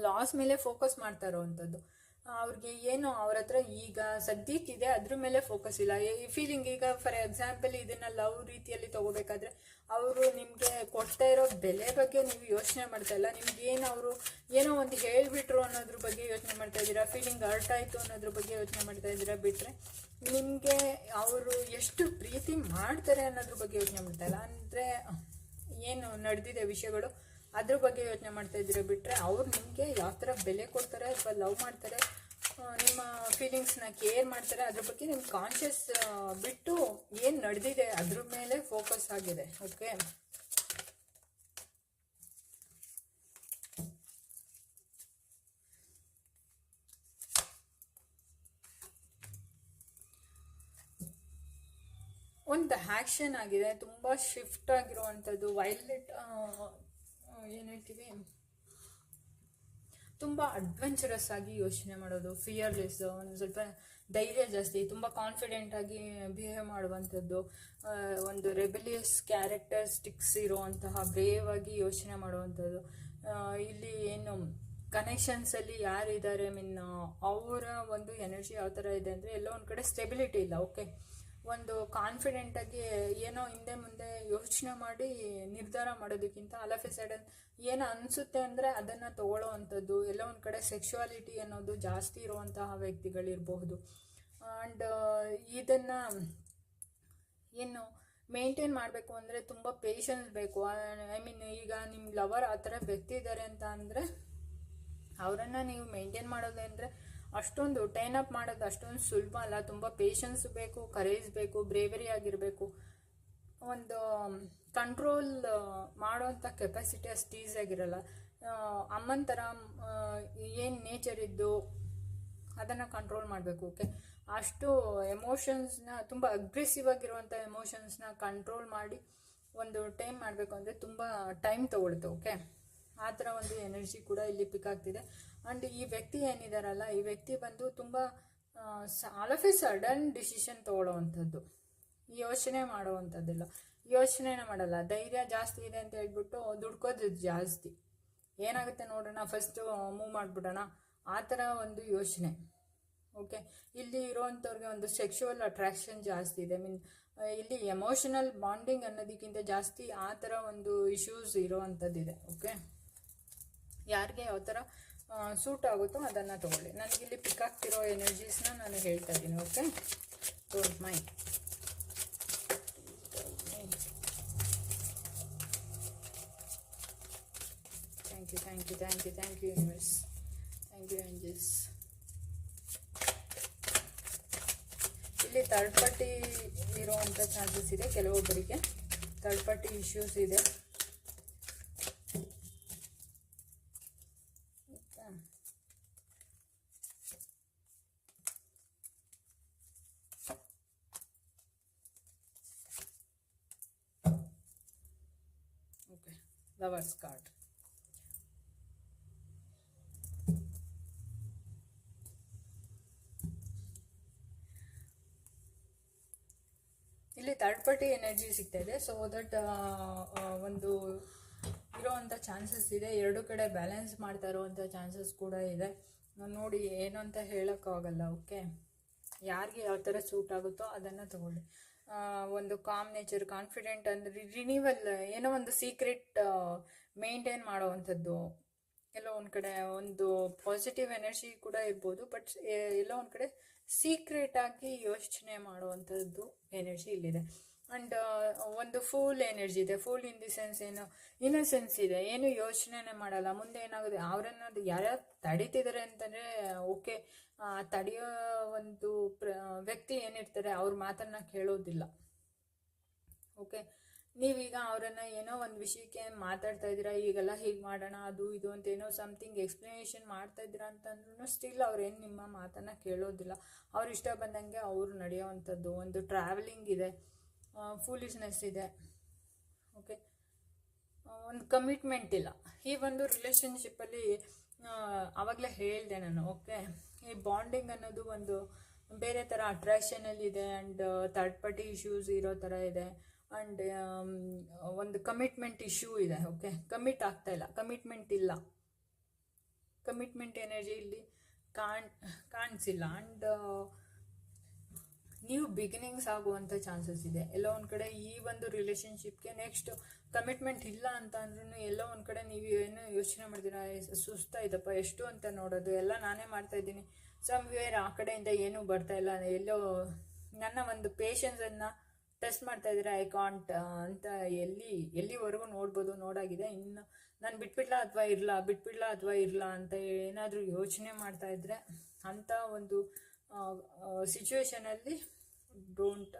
ಲಾಸ್ ಮೇಲೆ ಫೋಕಸ್ ಮಾಡ್ತಾ ಇರೋವಂಥದ್ದು. ಅವ್ರಿಗೆ ಏನು ಅವ್ರ ಹತ್ರ ಈಗ ಸದ್ಯಕ್ಕಿದೆ ಅದ್ರ ಮೇಲೆ ಫೋಕಸ್ ಇಲ್ಲ. ಈ ಫೀಲಿಂಗ್, ಈಗ ಫಾರ್ ಎಕ್ಸಾಂಪಲ್ ಇದನ್ನು ಲವ್ ರೀತಿಯಲ್ಲಿ ತೊಗೋಬೇಕಾದ್ರೆ ಅವರು ನಿಮಗೆ ಕೊಡ್ತಾ ಇರೋ ಬೆಲೆ ಬಗ್ಗೆ ನೀವು ಯೋಚನೆ ಮಾಡ್ತಾ ಇಲ್ಲ. ನಿಮ್ಗೇನು ಅವರು ಏನೋ ಒಂದು ಹೇಳಿಬಿಟ್ರು ಅನ್ನೋದ್ರ ಬಗ್ಗೆ ಯೋಚನೆ ಮಾಡ್ತಾ ಇದ್ದೀರಾ, ಫೀಲಿಂಗ್ ಹರ್ಟ್ ಆಯಿತು ಅನ್ನೋದ್ರ ಬಗ್ಗೆ ಯೋಚನೆ ಮಾಡ್ತಾ ಇದ್ದೀರಾ. ಬಿಟ್ಟರೆ ನಿಮಗೆ ಅವರು ಎಷ್ಟು ಪ್ರೀತಿ ಮಾಡ್ತಾರೆ ಅನ್ನೋದ್ರ ಬಗ್ಗೆ ಯೋಚನೆ ಮಾಡ್ತಾ ಇಲ್ಲ. ಅಂದರೆ ಏನು ನಡೆದಿದೆ ವಿಷಯಗಳು ಅದ್ರ ಬಗ್ಗೆ ಯೋಚನೆ ಮಾಡ್ತಾ ಇದ್ದೀರಾ. ಬಿಟ್ಟರೆ ಅವ್ರು ನಿಮಗೆ ಯಾವ ಥರ ಬೆಲೆ ಕೊಡ್ತಾರೆ ಅಥವಾ ಲವ್ ಮಾಡ್ತಾರೆ, ನಿಮ್ಮ ಫೀಲಿಂಗ್ಸ್ನ ಕೇರ್ ಮಾಡ್ತಾರೆ, ಅದ್ರ ಬಗ್ಗೆ ನಿಮ್ಮ ಕಾನ್ಷಿಯಸ್ ಬಿಟ್ಟು ಏನು ನಡೆದಿದೆ ಅದ್ರ ಮೇಲೆ ಫೋಕಸ್ ಆಗಿದೆ. ಓಕೆ, ಒಂದು ಆ್ಯಕ್ಷನ್ ಆಗಿದೆ, ತುಂಬ ಶಿಫ್ಟ್ ಆಗಿರುವಂಥದ್ದು. ವೈಲೆಟ್ ಏನು ಹೇಳ್ತೀವಿ, ತುಂಬ ಅಡ್ವೆಂಚರಸ್ ಆಗಿ ಯೋಚನೆ ಮಾಡೋದು, ಫಿಯರ್ಲೆಸ್, ಒಂದು ಸ್ವಲ್ಪ ಧೈರ್ಯ ಜಾಸ್ತಿ, ತುಂಬ ಕಾನ್ಫಿಡೆಂಟ್ ಆಗಿ ಬಿಹೇವ್ ಮಾಡುವಂಥದ್ದು, ಒಂದು ರೆಬೆಲಿಯಸ್ ಕ್ಯಾರೆಕ್ಟರಿಸ್ಟಿಕ್ಸ್ ಇರುವಂತಹ, ಬ್ರೇವ್ ಆಗಿ ಯೋಚನೆ ಮಾಡುವಂಥದ್ದು. ಇಲ್ಲಿ ಏನು ಕನೆಕ್ಷನ್ಸಲ್ಲಿ ಯಾರಿದ್ದಾರೆ, ಅವರ ಒಂದು ಎನರ್ಜಿ ಯಾವ ಥರ ಇದೆ ಅಂದರೆ ಎಲ್ಲೋ ಒಂದು ಕಡೆ ಸ್ಟೆಬಿಲಿಟಿ ಇಲ್ಲ. ಓಕೆ, ಒಂದು ಕಾನ್ಫಿಡೆಂಟಾಗಿ ಏನೋ ಹಿಂದೆ ಮುಂದೆ ಯೋಚನೆ ಮಾಡಿ ನಿರ್ಧಾರ ಮಾಡೋದಕ್ಕಿಂತ ಆಲ್ ಆಫ್ ಎ ಸಡನ್ ಏನು ಅನಿಸುತ್ತೆ ಅಂದರೆ ಅದನ್ನು ತಗೊಳ್ಳೋ ಅಂಥದ್ದು, ಎಲ್ಲ ಒಂದು ಕಡೆ ಸೆಕ್ಷುವಾಲಿಟಿ ಅನ್ನೋದು ಜಾಸ್ತಿ ಇರುವಂತಹ ವ್ಯಕ್ತಿಗಳಿರಬಹುದು. ಆ್ಯಂಡ್ ಇದನ್ನು ಏನು ಮೇಂಟೈನ್ ಮಾಡಬೇಕು ಅಂದರೆ ತುಂಬ ಪೇಷನ್ಸ್ ಬೇಕು. ಐ ಮೀನ್ ಈಗ ನಿಮ್ಮ ಲವರ್ ಆ ಥರ ವ್ಯಕ್ತಿ ಇದ್ದಾರೆ ಅಂತ ಅಂದರೆ ಅವರನ್ನು ನೀವು ಮೇಂಟೈನ್ ಮಾಡೋದು ಅಂದರೆ ಅಷ್ಟೊಂದು ಟೈನ್ ಅಪ್ ಮಾಡೋದು ಅಷ್ಟೊಂದು ಸುಲಭ ಅಲ್ಲ. ತುಂಬ ಪೇಷನ್ಸ್ ಬೇಕು, ಕರೇಜ್ ಬೇಕು, ಬ್ರೇವರಿ ಆಗಿರಬೇಕು, ಒಂದು ಕಂಟ್ರೋಲ್ ಮಾಡೋವಂಥ ಕೆಪಾಸಿಟಿ ಅಷ್ಟು ಈಸಿಯಾಗಿರಲ್ಲ. ಅಮ್ಮನ ಥರ ಏನು ನೇಚರ್ ಇದ್ದು ಅದನ್ನು ಕಂಟ್ರೋಲ್ ಮಾಡಬೇಕು. ಓಕೆ, ಅಷ್ಟು ಎಮೋಷನ್ಸ್ನ, ತುಂಬ ಅಗ್ರೆಸಿವ್ ಆಗಿರುವಂಥ ಎಮೋಷನ್ಸ್ನ ಕಂಟ್ರೋಲ್ ಮಾಡಿ ಒಂದು ಟೈಮ್ ಮಾಡಬೇಕು ಅಂದರೆ ತುಂಬ ಟೈಮ್ ತೊಗೊಳುತ್ತೆ. ಓಕೆ, ಆ ಥರ ಒಂದು ಎನರ್ಜಿ ಕೂಡ ಇಲ್ಲಿ ಪಿಕ್ ಆಗ್ತಿದೆ. ಆ್ಯಂಡ್ ಈ ವ್ಯಕ್ತಿ ಏನಿದಾರಲ್ಲ, ಈ ವ್ಯಕ್ತಿ ಬಂದು ತುಂಬ all of a sudden decision ತೊಗೊಳ್ಳೋವಂಥದ್ದು, ಯೋಚನೆ ಮಾಡೋವಂಥದ್ದಿಲ್ಲ, ಯೋಚನೆನೇ ಮಾಡಲ್ಲ. ಧೈರ್ಯ ಜಾಸ್ತಿ ಇದೆ ಅಂತ ಹೇಳ್ಬಿಟ್ಟು ದುಡ್ಕೋದು ಜಾಸ್ತಿ, ಏನಾಗುತ್ತೆ ನೋಡೋಣ ಫಸ್ಟು ಮೂವ್ ಮಾಡಿಬಿಡೋಣ, ಆ ಥರ ಒಂದು ಯೋಚನೆ. ಓಕೆ, ಇಲ್ಲಿ ಇರೋವಂಥವ್ರಿಗೆ ಒಂದು ಸೆಕ್ಷುವಲ್ ಅಟ್ರಾಕ್ಷನ್ ಜಾಸ್ತಿ ಇದೆ. ಇಲ್ಲಿ ಎಮೋಷನಲ್ ಬಾಂಡಿಂಗ್ ಅನ್ನೋದಕ್ಕಿಂತ ಜಾಸ್ತಿ ಆ ಥರ ಒಂದು ಇಶ್ಯೂಸ್ ಇರೋವಂಥದ್ದಿದೆ. ಓಕೆ, ಯಾರಿಗೆ ಯಾವ ಥರ ಸೂಟ್ ಆಗುತ್ತೋ ಅದನ್ನು ತೊಗೊಳ್ಳಿ. ನನಗಿಲ್ಲಿ ಪಿಕ್ ಆಗ್ತಿರೋ ಎನರ್ಜೀಸ್ನ ನಾನು ಹೇಳ್ತಾ ಇದ್ದೀನಿ. Okay, don't mind. Thank you universe, thank you angels. ಇಲ್ಲಿ ಥರ್ಡ್ ಪಾರ್ಟಿ ಇರೋವಂಥ ಚಾನ್ಸಸ್ ಇದೆ. ಕೆಲವೊಬ್ಬರಿಗೆ ಥರ್ಡ್ ಪಾರ್ಟಿ ಇಶ್ಯೂಸ್ ಇದೆ. Okay, lovers card. ಇಲ್ಲಿ ಥರ್ಡ್ ಪಾರ್ಟಿ ಎನರ್ಜಿ ಸಿಗ್ತಾ ಇದೆ. ಸೊ ದಟ್ ಒಂದು ಇರೋವಂಥ ಚಾನ್ಸಸ್ ಇದೆ. ಎರಡು ಕಡೆ ಬ್ಯಾಲೆನ್ಸ್ ಮಾಡ್ತಾ ಇರೋವಂಥ ಚಾನ್ಸಸ್ ಕೂಡ ಇದೆ. ನೋಡಿ, ಏನು ಅಂತ ಹೇಳೋಕ್ಕಾಗಲ್ಲ. ಓಕೆ, ಯಾರಿಗೆ ಯಾವ ಥರ ಸೂಟ್ ಆಗುತ್ತೋ ಅದನ್ನು ತಗೊಳ್ಳಿ. ಒಂದು ಕಾಮ್ ನೇಚರ್, ಕಾನ್ಫಿಡೆಂಟ್, ಅಂದರೆ ರಿನಿವಲ್, ಏನೋ ಒಂದು ಸೀಕ್ರೆಟ್ ಮೇಂಟೈನ್ ಮಾಡೋವಂಥದ್ದು. ಎಲ್ಲೋ ಒಂದು ಕಡೆ ಒಂದು ಪಾಸಿಟಿವ್ ಎನರ್ಜಿ ಕೂಡ ಇರ್ಬೋದು, ಬಟ್ ಎಲ್ಲೋ ಒಂದು ಕಡೆ ಸೀಕ್ರೆಟ್ ಆಗಿ ಯೋಚನೆ ಮಾಡುವಂಥದ್ದು ಎನರ್ಜಿ ಇಲ್ಲಿದೆ. ಆ್ಯಂಡ್ ಒಂದು ಫೂಲ್ ಎನರ್ಜಿ ಇದೆ. ಫೂಲ್ ಇನ್ ದಿ ಸೆನ್ಸ್ ಏನು, ಇನ್ನಸೆನ್ಸ್ ಇದೆ, ಏನು ಯೋಚನೆನೇ ಮಾಡಲ್ಲ. ಮುಂದೆ ಏನಾಗುತ್ತೆ, ಅವರನ್ನು ಯಾರ್ಯಾರು ತಡೀತಿದ್ದಾರೆ ಅಂತಂದರೆ ಓಕೆ, ತಡೆಯೋ ಒಂದು ವ್ಯಕ್ತಿ ಏನಿರ್ತಾರೆ ಅವ್ರ ಮಾತನ್ನು ಕೇಳೋದಿಲ್ಲ. ಓಕೆ, ನೀವೀಗ ಅವರನ್ನು ಏನೋ ಒಂದು ವಿಷಯಕ್ಕೆ ಮಾತಾಡ್ತಾ ಇದ್ದೀರಾ, ಈಗೆಲ್ಲ ಹೀಗೆ ಮಾಡೋಣ ಅದು ಇದು ಅಂತ ಏನೋ ಸಮಥಿಂಗ್ ಎಕ್ಸ್ಪ್ಲನೇಷನ್ ಮಾಡ್ತಾ ಇದ್ದೀರಾ ಅಂತಂದ್ರೂ ಸ್ಟಿಲ್ ಅವ್ರೇನು ನಿಮ್ಮ ಮಾತನ್ನು ಕೇಳೋದಿಲ್ಲ. ಅವ್ರು ಇಷ್ಟ ಬಂದಂಗೆ ಅವರು ನಡೆಯೋವಂಥದ್ದು. ಒಂದು ಟ್ರಾವೆಲಿಂಗ್ ಇದೆ, ಫೂಲಿಶ್ನೆಸ್ ಇದೆ. ಓಕೆ, ಒಂದು ಕಮಿಟ್ಮೆಂಟ್ ಇಲ್ಲ. ಈ ಒಂದು ರಿಲೇಷನ್ಶಿಪ್ಪಲ್ಲಿ ಆವಾಗಲೇ ಹೇಳಿದೆ ನಾನು. ಓಕೆ, ಈ ಬಾಂಡಿಂಗ್ ಅನ್ನೋದು ಒಂದು ಬೇರೆ ಥರ ಅಟ್ರಾಕ್ಷನಲ್ಲಿದೆ. ಆ್ಯಂಡ್ ಥರ್ಡ್ ಪಾರ್ಟಿ ಇಶ್ಯೂಸ್ ಇರೋ ಥರ ಇದೆ. ಆ್ಯಂಡ್ ಒಂದು ಕಮಿಟ್ಮೆಂಟ್ ಇಶ್ಯೂ ಇದೆ. ಓಕೆ, ಕಮಿಟ್ ಆಗ್ತಾ ಇಲ್ಲ, ಕಮಿಟ್ಮೆಂಟ್ ಇಲ್ಲ, ಕಮಿಟ್ಮೆಂಟ್ ಎನರ್ಜಿ ಇಲ್ಲಿ ಕಾಣಿಸಿಲ್ಲ. ಆ್ಯಂಡ್ ನ್ಯೂ ಬಿಗಿನಿಂಗ್ಸ್ ಆಗುವಂಥ ಚಾನ್ಸಸ್ ಇದೆ. ಎಲ್ಲೋ ಒಂದು ಕಡೆ ಈ ಒಂದು ರಿಲೇಷನ್ಶಿಪ್ಗೆ ನೆಕ್ಸ್ಟ್ ಕಮಿಟ್ಮೆಂಟ್ ಇಲ್ಲ ಅಂತ ಅಂದ್ರೂ ಎಲ್ಲೋ ಒಂದು ಕಡೆ ನೀವು ಏನು ಯೋಚನೆ ಮಾಡ್ತೀರಾ, ಸುಸ್ತಾಯ್ತಪ್ಪ ಎಷ್ಟು ಅಂತ ನೋಡೋದು, ಎಲ್ಲ ನಾನೇ ಮಾಡ್ತಾ ಇದ್ದೀನಿ, ಸಮ್ವೇರ್ ಆ ಕಡೆಯಿಂದ ಏನೂ ಬರ್ತಾ ಇಲ್ಲ, ಎಲ್ಲೋ ನನ್ನ ಒಂದು ಪೇಷನ್ಸನ್ನು ಟೆಸ್ಟ್ ಮಾಡ್ತಾ ಇದ್ದೀರಾ, ಐ ಕಾಂಟ್ ಅಂತ ಎಲ್ಲಿವರೆಗೂ ನೋಡ್ಬೋದು, ನೋಡಾಗಿದೆ. ಇನ್ನು ನಾನು ಬಿಟ್ಬಿಡ್ಲಾ ಅಥವಾ ಇರಲ್ಲ ಅಂತ ಏನಾದರೂ ಯೋಚನೆ ಮಾಡ್ತಾ ಇದ್ರೆ ಅಂಥ ಒಂದು ಸಿಚುವೇಶನಲ್ಲಿ ಡೋಂಟ್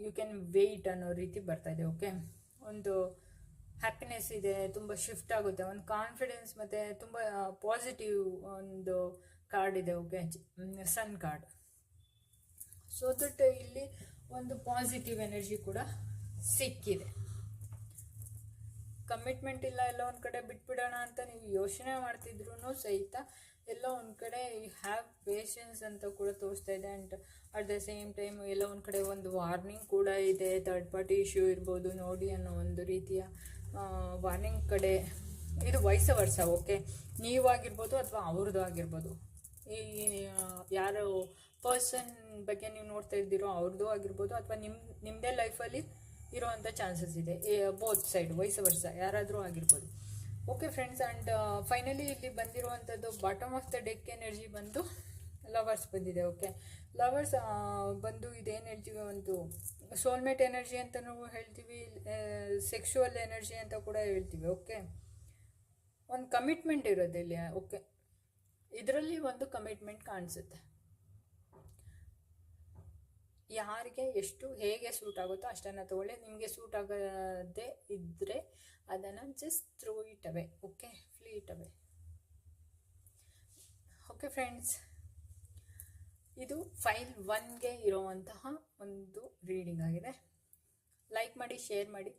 ಯು ಕ್ಯಾನ್ ವೆಯ್ಟ್ ಅನ್ನೋ ರೀತಿ ಬರ್ತಾ ಇದೆ. ಓಕೆ, ಒಂದು ಹ್ಯಾಪಿನೆಸ್ ಇದೆ, ತುಂಬ ಶಿಫ್ಟ್ ಆಗುತ್ತೆ, ಒಂದು ಕಾನ್ಫಿಡೆನ್ಸ್ ಮತ್ತು ತುಂಬ ಪಾಸಿಟಿವ್ ಒಂದು ಕಾರ್ಡ್ ಇದೆ. Okay, sun card. So that ಇಲ್ಲಿ ಒಂದು ಪಾಸಿಟಿವ್ ಎನರ್ಜಿ ಕೂಡ ಸಿಕ್ಕಿದೆ. ಕಮಿಟ್ಮೆಂಟ್ ಇಲ್ಲ, ಎಲ್ಲೋ ಒಂದು ಕಡೆ ಬಿಟ್ಬಿಡೋಣ ಅಂತ ನೀವು ಯೋಚನೆ ಮಾಡ್ತಿದ್ರು ಸಹಿತ ಎಲ್ಲೋ ಒಂದು ಕಡೆ ಯು ಹ್ಯಾವ್ ಪೇಷನ್ಸ್ ಅಂತ ಕೂಡ ತೋರಿಸ್ತಾ ಇದೆ. And at the same time ಎಲ್ಲೋ ಒಂದು ಕಡೆ ಒಂದು ವಾರ್ನಿಂಗ್ ಕೂಡ ಇದೆ. ಥರ್ಡ್ ಪಾರ್ಟಿ ಇಶ್ಯೂ ಇರ್ಬೋದು ನೋಡಿ ಅನ್ನೋ ಒಂದು ರೀತಿಯ ವಾರ್ನಿಂಗ್ ಕಡೆ ಇದು ವಯಸ್ಸ ವರ್ಷ. ಓಕೆ, ನೀವಾಗಿರ್ಬೋದು ಅಥವಾ ಅವ್ರದ್ದು ಆಗಿರ್ಬೋದು, ಈ ಯಾರು ಪರ್ಸನ್ ಬಗ್ಗೆ ನೀವು ನೋಡ್ತಾ ಇದ್ದೀರೋ ಅವ್ರದ್ದು ಆಗಿರ್ಬೋದು, ಅಥವಾ ನಿಮ್ಮದೇ ಲೈಫಲ್ಲಿ ಇರೋವಂಥ ಚಾನ್ಸಸ್ ಇದೆ. ಬೋತ್ ಸೈಡ್ ವಯಸ್ಸ ವರ್ಷ ಯಾರಾದರೂ ಆಗಿರ್ಬೋದು. ಓಕೆ ಫ್ರೆಂಡ್ಸ್, ಆ್ಯಂಡ್ ಫೈನಲಿ ಇಲ್ಲಿ ಬಂದಿರುವಂಥದ್ದು bottom of the deck energy ಬಂದು ಲವರ್ಸ್ ಬಂದಿದೆ. ಓಕೆ, ಲವರ್ಸ್ ಬಂದು ಇದೇನು ಹೇಳ್ತೀವಿ, ಒಂದು ಸೋಲ್ಮೇಟ್ ಎನರ್ಜಿ ಅಂತಲೂ ಹೇಳ್ತೀವಿ, ಸೆಕ್ಷುವಲ್ ಎನರ್ಜಿ ಅಂತ ಕೂಡ ಹೇಳ್ತೀವಿ. ಓಕೆ, ಒಂದು ಕಮಿಟ್ಮೆಂಟ್ ಇರೋದು ಇಲ್ಲಿ. ಓಕೆ, ಇದರಲ್ಲಿ ಒಂದು ಕಮಿಟ್ಮೆಂಟ್ ಕಾಣಿಸುತ್ತೆ. ಯಾರಿಗೆ ಎಷ್ಟು ಹೇಗೆ ಸೂಟ್ ಆಗುತ್ತೋ ಅಷ್ಟನ್ನು ತಗೊಳ್ಳಿ. ನಿಮಗೆ ಸೂಟ್ ಆಗದೇ ಇದ್ದರೆ ಅದನ್ನು just throw it away. Okay, flee it away. Okay friends, ಇದು ಫೈಲ್ 1ಗೆ ಇರುವಂತಹ ಒಂದು ರೀಡಿಂಗ್ ಆಗಿದೆ. ಲೈಕ್ ಮಾಡಿ, ಶೇರ್ ಮಾಡಿ,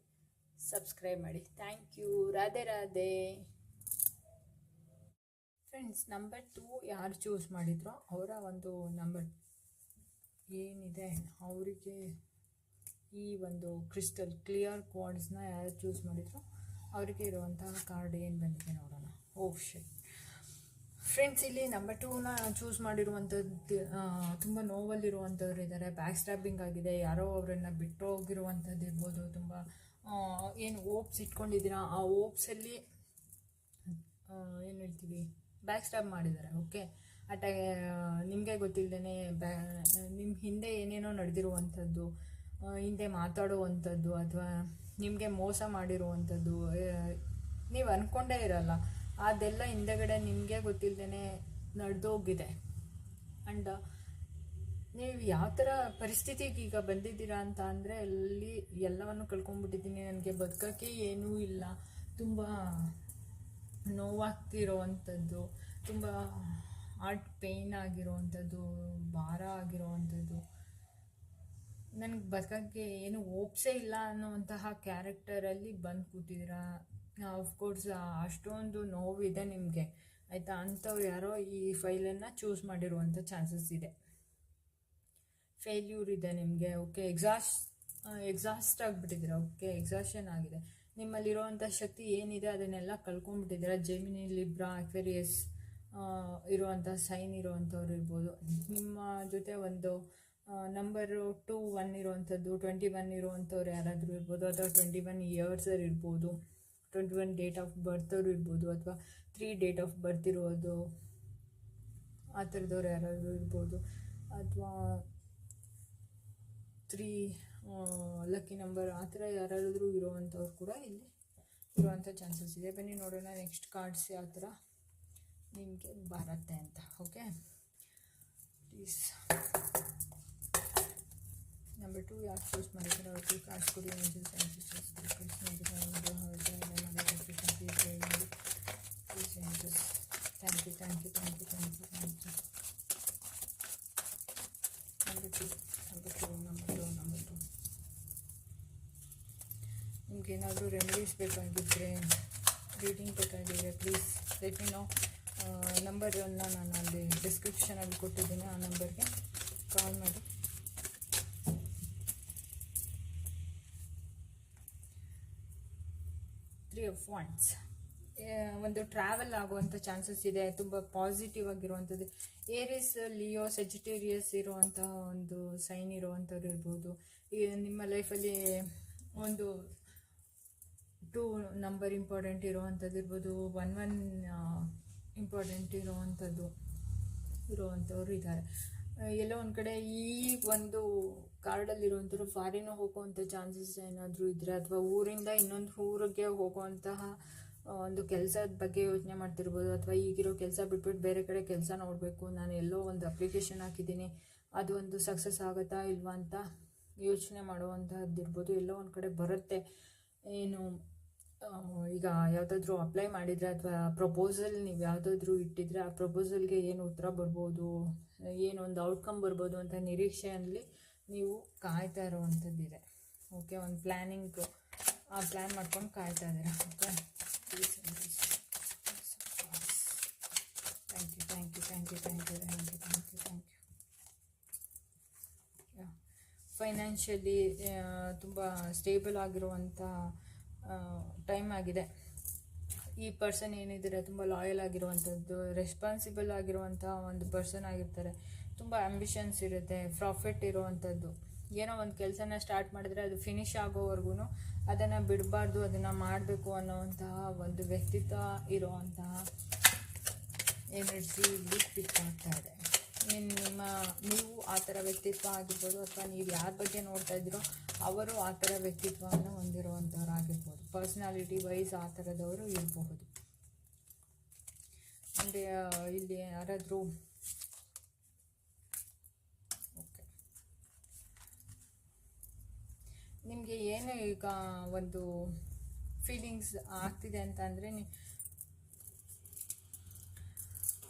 ಸಬ್ಸ್ಕ್ರೈಬ್ ಮಾಡಿ. Thank you. Radhe Radhe friends. Number 2 ಯಾರು ಚೂಸ್ ಮಾಡಿದ್ರೋ ಅವರ ಒಂದು ನಂಬರ್ ಏನಿದೆ, ಅವರಿಗೆ ಈ ಒಂದು ಕ್ರಿಸ್ಟಲ್ ಕ್ಲಿಯರ್ ಕ್ವಾರ್ಡ್ಸ್ನ ಯಾರು ಚೂಸ್ ಮಾಡಿದ್ರು ಅವರಿಗೆ ಇರುವಂತಹ ಕಾರ್ಡ್ ಏನು ಬಂದಿದೆ ನೋಡೋಣ. ಓ ಶಿಟ್, ಫ್ರೆಂಡ್ಸ್, ಇಲ್ಲಿ ನಂಬರ್ 2ನ ಚೂಸ್ ಮಾಡಿರುವಂಥದ್ದು ತುಂಬ ನೋವಲ್ಲಿರುವಂಥವ್ರು ಇದ್ದಾರೆ. ಬ್ಯಾಕ್ ಸ್ಟ್ಯಾಬಿಂಗ್ ಆಗಿದೆ, ಯಾರೋ ಅವರನ್ನು ಬಿಟ್ಟು ಹೋಗಿರುವಂಥದ್ದು ಇರ್ಬೋದು. ತುಂಬ ಏನು ಓಪ್ಸ್ ಇಟ್ಕೊಂಡಿದ್ದೀರಾ, ಆ ಓಪ್ಸಲ್ಲಿ ಏನು ಹೇಳ್ತೀವಿ, ಬ್ಯಾಕ್ ಸ್ಟ್ಯಾಬ್ ಮಾಡಿದ್ದಾರೆ. ಓಕೆ, ನಿಮಗೆ ಗೊತ್ತಿಲ್ಲದೇ ನಿಮ್ಮ ಹಿಂದೆ ಏನೇನೋ ನಡೆದಿರುವಂಥದ್ದು, ಹಿಂದೆ ಮಾತಾಡುವಂಥದ್ದು ಅಥವಾ ನಿಮಗೆ ಮೋಸ ಮಾಡಿರುವಂಥದ್ದು ನೀವು ಅಂದ್ಕೊಂಡೇ ಇರಲ್ಲ, ಅದೆಲ್ಲ ಹಿಂದೆಗಡೆ ನಿಮಗೆ ಗೊತ್ತಿಲ್ಲದೇ ನಡೆದೋಗಿದೆ. ಆ್ಯಂಡ್ ನೀವು ಯಾವ ಥರ ಪರಿಸ್ಥಿತಿಗೆ ಈಗ ಬಂದಿದ್ದೀರಾ ಅಂತ ಅಂದರೆ, ಅಲ್ಲಿ ಎಲ್ಲವನ್ನು ಕಳ್ಕೊಂಡ್ಬಿಟ್ಟಿದ್ದೀನಿ, ನನಗೆ ಬದುಕೋಕ್ಕೆ ಏನೂ ಇಲ್ಲ, ತುಂಬ ನೋವಾಗ್ತಿರೋವಂಥದ್ದು, ತುಂಬ ಹಾರ್ಟ್ ಪೇಯ್ನ್ ಆಗಿರೋವಂಥದ್ದು, ಭಾರ ಆಗಿರೋವಂಥದ್ದು, ನನಗೆ ಬದುಕೋಕ್ಕೆ ಏನು ಓಪ್ಸೇ ಇಲ್ಲ ಅನ್ನೋವಂತಹ ಕ್ಯಾರೆಕ್ಟರಲ್ಲಿ ಬಂದು ಕೂತಿದ್ದೀರಾ. ಆಫ್ಕೋರ್ಸ್ ಅಷ್ಟೊಂದು ನೋವಿದೆ ನಿಮಗೆ, ಆಯಿತಾ. ಅಂಥವ್ರು ಯಾರೋ ಈ ಫೈಲನ್ನು ಚೂಸ್ ಮಾಡಿರುವಂಥ ಚಾನ್ಸಸ್ ಇದೆ. ಫೇಲ್ಯೂರ್ ಇದೆ ನಿಮಗೆ. ಓಕೆ, ಎಕ್ಸಾಸ್ಟ್ ಆಗಿಬಿಟ್ಟಿದ್ದೀರಾ. ಓಕೆ, ಎಕ್ಸಾಷನ್ ಆಗಿದೆ. ನಿಮ್ಮಲ್ಲಿರುವಂಥ ಶಕ್ತಿ ಏನಿದೆ ಅದನ್ನೆಲ್ಲ ಕಳ್ಕೊಂಡ್ಬಿಟ್ಟಿದ್ದೀರಾ. ಜೆಮಿನಿ, ಲಿಬ್ರಾ, ಅಕ್ವೇರಿಯಸ್ ಇರುವಂಥ ಸೈನ್ ಇರುವಂಥವ್ರು ಇರ್ಬೋದು. ನಿಮ್ಮ ಜೊತೆ ಒಂದು ನಂಬರ್ 2, 1 ಇರುವಂಥದ್ದು, 21 ಇರುವಂಥವ್ರು ಯಾರಾದರೂ ಇರ್ಬೋದು, ಅಥವಾ 21 ಇಯರ್ಸರು ಇರ್ಬೋದು, 21 ಡೇಟ್ ಆಫ್ ಬರ್ತವ್ರು ಇರ್ಬೋದು, ಅಥವಾ 3 ಡೇಟ್ ಆಫ್ ಬರ್ತ್ ಇರೋದು ಆ ಥರದವ್ರು ಯಾರಾದರೂ ಇರ್ಬೋದು, ಅಥವಾ 3 ಲಕ್ಕಿ ನಂಬರ್ ಆ ಥರ ಯಾರಾದರೂ ಇರೋವಂಥವ್ರು ಕೂಡ ಇಲ್ಲಿ ಇರುವಂಥ ಚಾನ್ಸಸ್ ಇದೆ. ಬನ್ನಿ ನೋಡೋಣ ನೆಕ್ಸ್ಟ್ ಕಾರ್ಡ್ಸ್ ಯಾವ ಥರ ನಿಮಗೆ ಬರುತ್ತೆ ಅಂತ. ಓಕೆ, ಪ್ಲೀಸ್ ನಂಬರ್ 2 ಯಾರು ಚೂಸ್ ಮಾಡಿದ್ದಾರೆ ಅವ್ರಿಗೆ ಕಾರ್ಡ್ಸ್ ಕೊಡಿ. ನಿಮ್ಗೇನಾದರೂ ರೆಮಿಡೀಸ್ ಬೇಕಾಗಿದ್ದರೆ, ರೀಡಿಂಗ್ ಬೇಕಾಗಿದ್ದರೆ ಪ್ಲೀಸ್ ಲೆಟ್ ಮಿ ನೋ. ನಂಬರನ್ನು ನಾನು ಅಲ್ಲಿ ಡಿಸ್ಕ್ರಿಪ್ಷನಲ್ಲಿ ಕೊಟ್ಟಿದ್ದೀನಿ, ಆ ನಂಬರ್ಗೆ ಕಾಲ್ ಮಾಡಿ. Three of Wands, ಒಂದು ಟ್ರಾವೆಲ್ ಆಗುವಂಥ ಚಾನ್ಸಸ್ ಇದೆ. ತುಂಬ ಪಾಸಿಟಿವ್ ಆಗಿರುವಂಥದ್ದು. ಏರಿಸ್, ಲಿಯೋ, ಸೆಜಿಟೇರಿಯಸ್ ಇರುವಂಥ ಒಂದು ಸೈನ್ ಇರುವಂಥವ್ರು ಇರ್ಬೋದು. ನಿಮ್ಮ ಲೈಫಲ್ಲಿ ಒಂದು 2 ನಂಬರ್ ಇಂಪಾರ್ಟೆಂಟ್ ಇರುವಂಥದ್ದು ಇರ್ಬೋದು, 1 ಇಂಪಾರ್ಟೆಂಟ್ ಇರುವಂಥವ್ರು ಇದ್ದಾರೆ. ಎಲ್ಲೋ ಒಂದು ಕಡೆ ಈ ಒಂದು ಕಾರ್ಡಲ್ಲಿರುವಂಥವ್ರು ಫಾರಿನ್ ಹೋಗುವಂಥ ಚಾನ್ಸಸ್ ಏನಾದರೂ ಇದ್ದರೆ, ಅಥವಾ ಊರಿಂದ ಇನ್ನೊಂದು ಊರಿಗೆ ಹೋಗುವಂತಹ ಒಂದು ಕೆಲಸದ ಬಗ್ಗೆ ಯೋಚನೆ ಮಾಡ್ತಿರ್ಬೋದು, ಅಥವಾ ಈಗಿರೋ ಕೆಲಸ ಬಿಟ್ಬಿಟ್ಟು ಬೇರೆ ಕಡೆ ಕೆಲಸ ನೋಡಬೇಕು, ನಾನು ಎಲ್ಲೋ ಒಂದು ಅಪ್ಲಿಕೇಶನ್ ಹಾಕಿದ್ದೀನಿ, ಅದು ಒಂದು ಸಕ್ಸಸ್ ಆಗುತ್ತಾ ಇಲ್ವಾ ಅಂತ ಯೋಚನೆ ಮಾಡುವಂಥದ್ದಿರ್ಬೋದು. ಎಲ್ಲೋ ಒಂದು ಕಡೆ ಬರುತ್ತೆ. ಏನು ಈಗ ಯಾವುದಾದ್ರೂ ಅಪ್ಲೈ ಮಾಡಿದರೆ ಅಥವಾ ಪ್ರಪೋಸಲ್ ನೀವು ಯಾವುದಾದ್ರೂ ಇಟ್ಟಿದ್ರೆ, ಆ ಪ್ರಪೋಸಲ್ಗೆ ಏನು ಉತ್ತರ ಬರ್ಬೋದು, ಏನೊಂದು ಔಟ್ಕಮ್ ಬರ್ಬೋದು ಅಂತ ನಿರೀಕ್ಷೆಯಲ್ಲಿ ನೀವು ಕಾಯ್ತಾ ಇರೋವಂಥದ್ದಿದೆ. ಓಕೆ, ಒಂದು ಪ್ಲ್ಯಾನಿಂಗು ಆ ಪ್ಲ್ಯಾನ್ ಮಾಡ್ಕೊಂಡು ಕಾಯ್ತಾ ಇದ್ದೀರಾ. Okay, thank you. ಫೈನಾನ್ಷಿಯಲಿ ತುಂಬ ಸ್ಟೇಬಲ್ ಆಗಿರುವಂಥ ಟೈಮ್ ಆಗಿದೆ. ಈ ಪರ್ಸನ್ ಏನಿದ್ದಾರೆ ತುಂಬ ಲಾಯಲ್ ಆಗಿರುವಂಥದ್ದು, ರೆಸ್ಪಾನ್ಸಿಬಲ್ ಆಗಿರುವಂಥ ಒಂದು ಪರ್ಸನ್ ಆಗಿರ್ತಾರೆ. ತುಂಬ ಆಂಬಿಷನ್ಸ್ ಇರುತ್ತೆ, ಪ್ರಾಫಿಟ್ ಇರುವಂಥದ್ದು. ಏನೋ ಒಂದು ಕೆಲಸನ ಸ್ಟಾರ್ಟ್ ಮಾಡಿದ್ರೆ ಅದು ಫಿನಿಷ್ ಆಗೋವರೆಗೂ ಅದನ್ನು ಬಿಡಬಾರ್ದು, ಅದನ್ನು ಮಾಡಬೇಕು ಅನ್ನೋವಂತಹ ಒಂದು ವ್ಯಕ್ತಿತ್ವ ಇರುವಂತಹ ಎನರ್ಜಿ ಇಲ್ಲಿ ಪಿಕ್ ಆಗ್ತಾ ಇದೆ. ನೀವು ಆ ಥರ ವ್ಯಕ್ತಿತ್ವ ಆಗಿರ್ಬೋದು, ಅಥವಾ ನೀವು ಯಾರ ಬಗ್ಗೆ ನೋಡ್ತಾ ಇದ್ದೀರೋ ಅವರು ಆ ಥರ ವ್ಯಕ್ತಿತ್ವವನ್ನು ಹೊಂದಿರುವಂಥವ್ರು ಆಗಿರ್ಬೋದು. ಪರ್ಸ್ನಾಲಿಟಿ ವೈಸ್ ಆ ಥರದವರು ಇರಬಹುದು. ಅಂದರೆ ಇಲ್ಲಿ ಯಾರಾದರೂ ಓಕೆ, ನಿಮಗೆ ಏನು ಈಗ ಒಂದು ಫೀಲಿಂಗ್ಸ್ ಆಗ್ತಿದೆ ಅಂತ ಅಂದರೆ,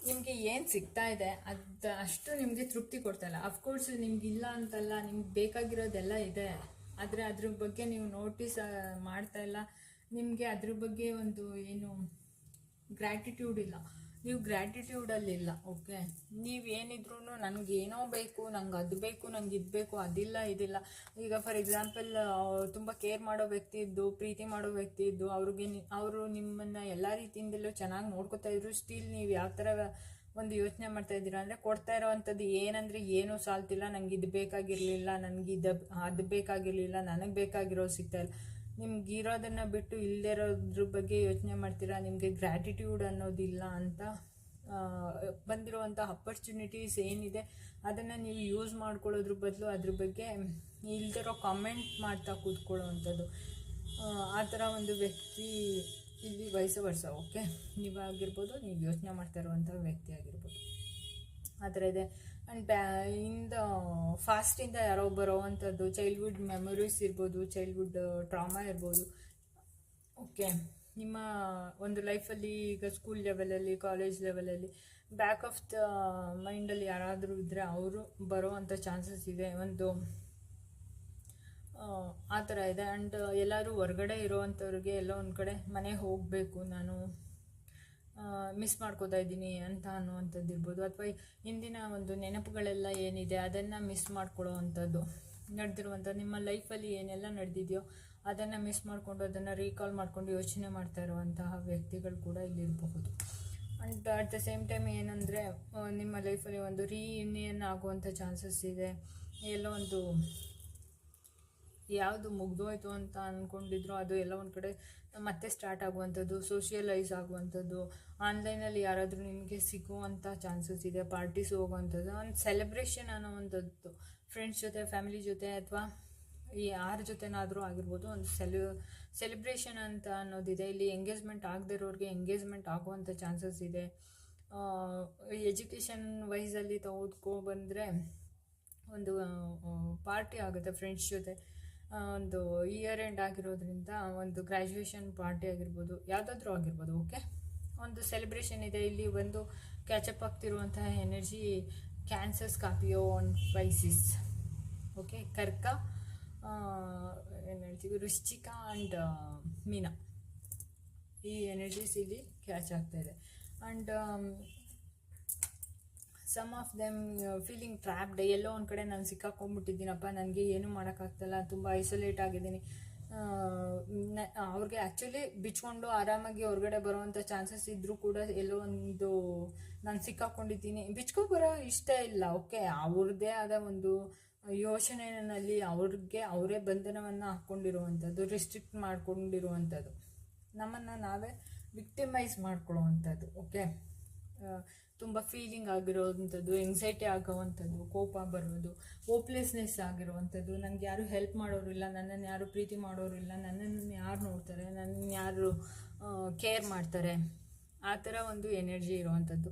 ನಿಮಗೆ ಏನು ಸಿಗ್ತಾ ಇದೆ ಅದು ಅಷ್ಟು ನಿಮಗೆ ತೃಪ್ತಿ ಕೊಡ್ತಾಯಿಲ್ಲ. ಅಫ್ಕೋರ್ಸ್ ನಿಮಗಿಲ್ಲ ಅಂತಲ್ಲ, ನಿಮ್ಗೆ ಬೇಕಾಗಿರೋದೆಲ್ಲ ಇದೆ, ಆದರೆ ಅದ್ರ ಬಗ್ಗೆ ನೀವು ನೋಟಿಸ್ ಮಾಡ್ತಾಯಿಲ್ಲ. ನಿಮಗೆ ಅದ್ರ ಬಗ್ಗೆ ಒಂದು ಏನು ಗ್ರ್ಯಾಟಿಟ್ಯೂಡ್ ಇಲ್ಲ. ನೀವು ಗ್ರ್ಯಾಟಿಟ್ಯೂಡಲ್ಲಿಲ್ಲ. ಓಕೆ, ನೀವೇನಿದ್ರು ನನಗೇನೋ ಬೇಕು, ನಂಗೆ ಅದು ಬೇಕು, ನಂಗೆ ಇದು ಬೇಕು, ಅದಿಲ್ಲ ಇದಿಲ್ಲ. ಈಗ ಫಾರ್ ಎಕ್ಸಾಂಪಲ್ ತುಂಬ ಕೇರ್ ಮಾಡೋ ವ್ಯಕ್ತಿ ಇದ್ದು, ಪ್ರೀತಿ ಮಾಡೋ ವ್ಯಕ್ತಿ ಇದ್ದು, ಅವರು ನಿಮ್ಮನ್ನು ಎಲ್ಲ ರೀತಿಯಿಂದಲೂ ಚೆನ್ನಾಗಿ ನೋಡ್ಕೊತಾ ಇದ್ರು, ಸ್ಟಿಲ್ ನೀವು ಯಾವ ಥರ ಒಂದು ಯೋಚನೆ ಮಾಡ್ತಾ ಇದ್ದೀರಾ ಅಂದರೆ, ಕೊಡ್ತಾ ಇರೋವಂಥದ್ದು ಏನಂದರೆ ಏನೂ ಸಾಲ್ತಿಲ್ಲ, ನಂಗೆ ಇದು ಬೇಕಾಗಿರಲಿಲ್ಲ, ನನಗೆ ಅದು ಬೇಕಾಗಿರಲಿಲ್ಲ, ನನಗೆ ಬೇಕಾಗಿರೋದು ಸಿಗ್ತಾ ಇಲ್ಲ. ನಿಮ್ಗೆ ಇರೋದನ್ನು ಬಿಟ್ಟು ಇಲ್ಲದೇ ಇರೋದ್ರ ಬಗ್ಗೆ ಯೋಚನೆ ಮಾಡ್ತೀರಾ. ನಿಮಗೆ ಗ್ರ್ಯಾಟಿಟ್ಯೂಡ್ ಅನ್ನೋದಿಲ್ಲ ಅಂತ ಬಂದಿರುವಂಥ ಅಪರ್ಚುನಿಟೀಸ್ ಏನಿದೆ ಅದನ್ನು ನೀವು ಯೂಸ್ ಮಾಡ್ಕೊಳ್ಳೋದ್ರ ಬದಲು ಅದ್ರ ಬಗ್ಗೆ ಇಲ್ದಿರೋ ಕಾಮೆಂಟ್ ಮಾಡ್ತಾ ಕೂತ್ಕೊಳ್ಳೋವಂಥದ್ದು, ಆ ಥರ ಒಂದು ವ್ಯಕ್ತಿ ಇಲ್ಲಿ ವರ್ಷ. ಓಕೆ, ನೀವಾಗಿರ್ಬೋದು, ನೀವು ಯೋಚನೆ ಮಾಡ್ತಾ ಇರುವಂಥ ವ್ಯಕ್ತಿ ಆಗಿರ್ಬೋದು, ಆ ಥರ ಇದೆ. ಆ್ಯಂಡ್ ಫಾಸ್ಟಿಂದ ಯಾರೋ ಬರೋವಂಥದ್ದು ಚೈಲ್ಡ್ಹುಡ್ ಮೆಮೊರೀಸ್ ಇರ್ಬೋದು, ಚೈಲ್ಡ್ಹುಡ್ ಟ್ರಾಮಾ ಇರ್ಬೋದು. ಓಕೆ, ನಿಮ್ಮ ಒಂದು ಲೈಫಲ್ಲಿ ಈಗ ಸ್ಕೂಲ್ ಲೆವೆಲಲ್ಲಿ, ಕಾಲೇಜ್ ಲೆವೆಲಲ್ಲಿ ಬ್ಯಾಕ್ ಆಫ್ ದ ಮೈಂಡಲ್ಲಿ ಯಾರಾದರೂ ಇದ್ದರೆ ಅವರು ಬರೋವಂಥ ಚಾನ್ಸಸ್ ಇದೆ. ಒಂದು ಆ ಥರ ಇದೆ. ಆ್ಯಂಡ್ ಎಲ್ಲರೂ ಹೊರ್ಗಡೆ ಇರೋವಂಥವ್ರಿಗೆ ಎಲ್ಲೋ ಒಂದು ಕಡೆ ಮನೆ ಹೋಗಬೇಕು, ನಾನು ಮಿಸ್ ಮಾಡ್ಕೋತಾ ಇದ್ದೀನಿ ಅಂತ ಅನ್ನುವಂಥದ್ದು ಇರ್ಬೋದು. ಅಥವಾ ಹಿಂದಿನ ಒಂದು ನೆನಪುಗಳೆಲ್ಲ ಏನಿದೆ ಅದನ್ನು ಮಿಸ್ ಮಾಡ್ಕೊಳ್ಳೋ ಅಂಥದ್ದು, ನಡೆದಿರುವಂಥ ನಿಮ್ಮ ಲೈಫಲ್ಲಿ ಏನೆಲ್ಲ ನಡೆದಿದೆಯೋ ಅದನ್ನು ಮಿಸ್ ಮಾಡಿಕೊಂಡು ಅದನ್ನು ರೀಕಾಲ್ ಮಾಡಿಕೊಂಡು ಯೋಚನೆ ಮಾಡ್ತಾ ಇರುವಂತಹ ವ್ಯಕ್ತಿಗಳು ಕೂಡ ಇಲ್ಲಿರಬಹುದು. And at the same time ಏನಂದರೆ, ನಿಮ್ಮ ಲೈಫಲ್ಲಿ ಒಂದು ರೀಯೂನಿಯನ್ ಆಗುವಂಥ ಚಾನ್ಸಸ್ ಇದೆ. ಎಲ್ಲೋ ಒಂದು ಯಾವುದು ಮುಗ್ದೋಯ್ತು ಅಂತ ಅಂದ್ಕೊಂಡಿದ್ರು ಅದು ಎಲ್ಲ ಒಂದು ಕಡೆ ಮತ್ತೆ ಸ್ಟಾರ್ಟ್ ಆಗುವಂಥದ್ದು, ಸೋಷಿಯಲೈಸ್ ಆಗುವಂಥದ್ದು, ಆನ್ಲೈನಲ್ಲಿ ಯಾರಾದರೂ ನಿಮಗೆ ಸಿಗುವಂಥ ಚಾನ್ಸಸ್ ಇದೆ, ಪಾರ್ಟೀಸ್ ಹೋಗುವಂಥದ್ದು, ಒಂದು ಸೆಲೆಬ್ರೇಷನ್ ಅನ್ನೋವಂಥದ್ದು ಫ್ರೆಂಡ್ಸ್ ಜೊತೆ, ಫ್ಯಾಮಿಲಿ ಜೊತೆ, ಅಥವಾ ಯಾರ ಜೊತೆನಾದರೂ ಆಗಿರ್ಬೋದು, ಒಂದು ಸೆಲೆಬ್ರೇಷನ್ ಅಂತ ಅನ್ನೋದಿದೆ. ಇಲ್ಲಿ ಎಂಗೇಜ್ಮೆಂಟ್ ಆಗದೇ ಇರೋರಿಗೆ ಎಂಗೇಜ್ಮೆಂಟ್ ಆಗುವಂಥ ಚಾನ್ಸಸ್ ಇದೆ. ಎಜುಕೇಷನ್ ವೈಸಲ್ಲಿ ಬಂದರೆ ಒಂದು ಪಾರ್ಟಿ ಆಗುತ್ತೆ ಫ್ರೆಂಡ್ಸ್ ಜೊತೆ. ಒಂದು ಇಯರ್ ಎಂಡ್ ಆಗಿರೋದ್ರಿಂದ ಒಂದು ಗ್ರ್ಯಾಜುಯೇಷನ್ ಪಾರ್ಟಿ ಆಗಿರ್ಬೋದು, ಯಾವುದಾದ್ರೂ ಆಗಿರ್ಬೋದು. ಓಕೆ, ಒಂದು ಸೆಲೆಬ್ರೇಷನ್ ಇದೆ. ಇಲ್ಲಿ ಒಂದು ಕ್ಯಾಚಪ್ ಆಗ್ತಿರುವಂತಹ energy Cancer, Scorpio and Pisces. Okay, ಕರ್ಕ ಎನರ್ಜಿ, ವೃಶ್ಚಿಕ ಆ್ಯಂಡ್ ಮೀನ, ಈ ಎನರ್ಜೀಸ್ ಇಲ್ಲಿ ಕ್ಯಾಚ್ ಆಗ್ತಾಯಿದೆ. And some of them feeling trapped. ಎಲ್ಲೋ ಒಂದು ಕಡೆ ನಾನು ಸಿಕ್ಕಾಕೊಂಡ್ಬಿಟ್ಟಿದ್ದೀನಪ್ಪ, ನನಗೆ ಏನೂ ಮಾಡೋಕ್ಕಾಗ್ತಾಯಿಲ್ಲ, ತುಂಬ ಐಸೋಲೇಟ್ ಆಗಿದ್ದೀನಿ. ಅವ್ರಿಗೆ ಆ್ಯಕ್ಚುಲಿ ಬಿಚ್ಕೊಂಡು ಆರಾಮಾಗಿ ಹೊರಗಡೆ ಬರೋವಂಥ ಚಾನ್ಸಸ್ ಇದ್ದರೂ ಕೂಡ ಎಲ್ಲೋ ಒಂದು ನಾನು ಸಿಕ್ಕಾಕೊಂಡಿದ್ದೀನಿ, ಬಿಚ್ಕೊಬರೋ ಇಷ್ಟ ಇಲ್ಲ. ಓಕೆ, ಅವ್ರದ್ದೇ ಆದ ಒಂದು ಯೋಚನೆಯಲ್ಲಿ ಅವರೇ ಬಂಧನವನ್ನು ಹಾಕ್ಕೊಂಡಿರುವಂಥದ್ದು, ರಿಸ್ಟ್ರಿಕ್ಟ್ ಮಾಡ್ಕೊಂಡಿರುವಂಥದ್ದು, ನಮ್ಮನ್ನು ನಾವೇ ವಿಕ್ಟಿಮೈಸ್ ಮಾಡ್ಕೊಳ್ಳುವಂಥದ್ದು. ಓಕೆ, ತುಂಬ ಫೀಲಿಂಗ್ ಆಗಿರೋವಂಥದ್ದು, ಎಂಗ್ಸೈಟಿ ಆಗೋವಂಥದ್ದು, ಕೋಪ ಬರೋದು, ಹೋಪ್ಲೆಸ್ನೆಸ್ ಆಗಿರುವಂಥದ್ದು, ನನಗೆ ಯಾರು ಹೆಲ್ಪ್ ಮಾಡೋರಿಲ್ಲ, ನನ್ನನ್ನು ಯಾರು ಪ್ರೀತಿ ಮಾಡೋರಿಲ್ಲ, ನನ್ನನ್ನು ಯಾರು ನೋಡ್ತಾರೆ, ನನ್ನನ್ನು ಯಾರು ಕೇರ್ ಮಾಡ್ತಾರೆ, ಆ ಥರ ಒಂದು ಎನರ್ಜಿ ಇರುವಂಥದ್ದು.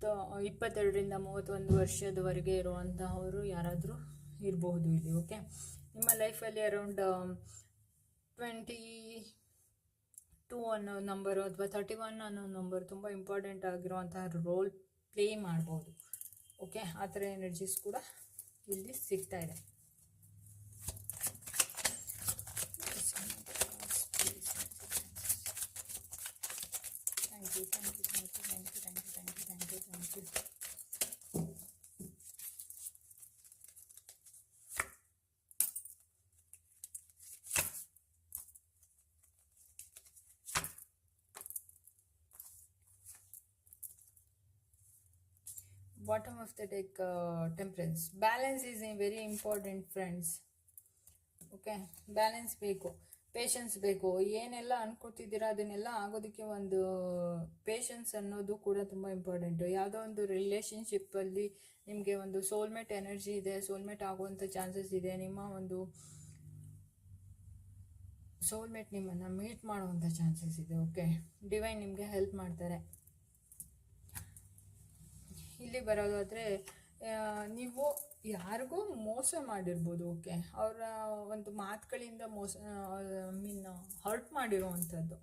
22ರಿಂದ 31 ವರ್ಷದವರೆಗೆ ಇರುವಂತಹವರು ಯಾರಾದರೂ ಇರಬಹುದು ಇಲ್ಲಿ. ಓಕೆ, ನಿಮ್ಮ ಲೈಫಲ್ಲಿ ಅರೌಂಡ್ 22 ಅನ್ನೋ ನಂಬರು ಅಥವಾ 31 ಅನ್ನೋ ನಂಬರ್ ತುಂಬ ಇಂಪಾರ್ಟೆಂಟ್ ಆಗಿರುವಂತಹ ರೋಲ್ ಪ್ಲೇ ಮಾಡ್ಬೋದು. ಓಕೆ, ಆ ಥರ ಎನರ್ಜೀಸ್ ಕೂಡ ಇಲ್ಲಿ ಸಿಗ್ತಾ ಇದೆ. Bottom of the deck, temperance. Balance is very important, friends. Okay, balance ಬೇಕು, ಪೇಷನ್ಸ್ ಬೇಕು. ಏನೆಲ್ಲ ಅನ್ಕೋತಿದ್ದೀರಾ ಅದನ್ನೆಲ್ಲ ಆಗೋದಕ್ಕೆ ಒಂದು ಪೇಷನ್ಸ್ ಅನ್ನೋದು ಕೂಡ ತುಂಬ ಇಂಪಾರ್ಟೆಂಟು. ಯಾವುದೋ ಒಂದು ರಿಲೇಷನ್ಶಿಪ್ಪಲ್ಲಿ ನಿಮಗೆ ಒಂದು ಸೋಲ್ಮೇಟ್ ಎನರ್ಜಿ ಇದೆ, ಸೋಲ್ಮೇಟ್ ಆಗುವಂಥ ಚಾನ್ಸಸ್ ಇದೆ. ನಿಮ್ಮ ಒಂದು ಸೋಲ್ಮೇಟ್ ನಿಮ್ಮನ್ನು ಮೀಟ್ ಮಾಡುವಂಥ ಚಾನ್ಸಸ್ ಇದೆ. ಓಕೆ, ಡಿವೈನ್ ನಿಮಗೆ ಹೆಲ್ಪ್ ಮಾಡ್ತಾರೆ. ಇಲ್ಲಿ ಬರೋದಾದರೆ ನೀವು ಯಾರಿಗೂ ಮೋಸ ಮಾಡಿರ್ಬೋದು. ಓಕೆ, ಅವರ ಒಂದು ಮಾತುಗಳಿಂದ ಹರ್ಟ್ ಮಾಡಿರೋವಂಥದ್ದು.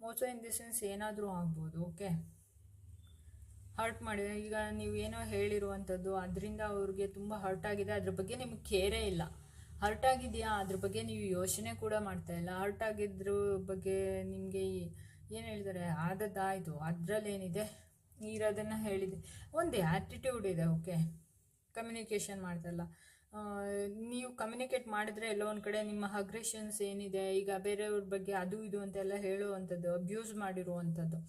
ಮೋಸ ಇನ್ ದಿ ಸೆನ್ಸ್ ಏನಾದರೂ ಆಗ್ಬೋದು. ಓಕೆ, ಹರ್ಟ್ ಮಾಡಿ, ಈಗ ನೀವೇನೋ ಹೇಳಿರುವಂಥದ್ದು ಅದರಿಂದ ಅವ್ರಿಗೆ ತುಂಬ ಹರ್ಟ್ ಆಗಿದೆ, ಅದ್ರ ಬಗ್ಗೆ ನಿಮಗೆ ಕೇರೇ ಇಲ್ಲ. ಹರ್ಟ್ ಆಗಿದೆಯಾ ಅದ್ರ ಬಗ್ಗೆ ನೀವು ಯೋಚನೆ ಕೂಡ ಮಾಡ್ತಾ ಇಲ್ಲ. ಹರ್ಟ್ ಆಗಿದ್ರ ಬಗ್ಗೆ ನಿಮಗೆ ಏನು ಹೇಳಿದ್ದಾರೆ, ಆದದ್ದಾಯಿತು, ಅದರಲ್ಲೇನಿದೆ, ಇರೋದನ್ನು ಹೇಳಿದೆ. ಒಂದು ಆ್ಯಟಿಟ್ಯೂಡ್ ಇದೆ. ಓಕೆ, ಕಮ್ಯುನಿಕೇಷನ್ ಮಾಡ್ತಲ್ಲ, ನೀವು ಕಮ್ಯುನಿಕೇಟ್ ಮಾಡಿದ್ರೆ ಎಲ್ಲೋ ಒಂದು ಕಡೆ ನಿಮ್ಮ ಅಗ್ರೆಷನ್ಸ್ ಏನಿದೆ, ಈಗ ಬೇರೆಯವ್ರ ಬಗ್ಗೆ ಅದು ಇದು ಅಂತೆಲ್ಲ ಹೇಳುವಂಥದ್ದು, ಅಬ್ಯೂಸ್ ಮಾಡಿರುವಂಥದ್ದು,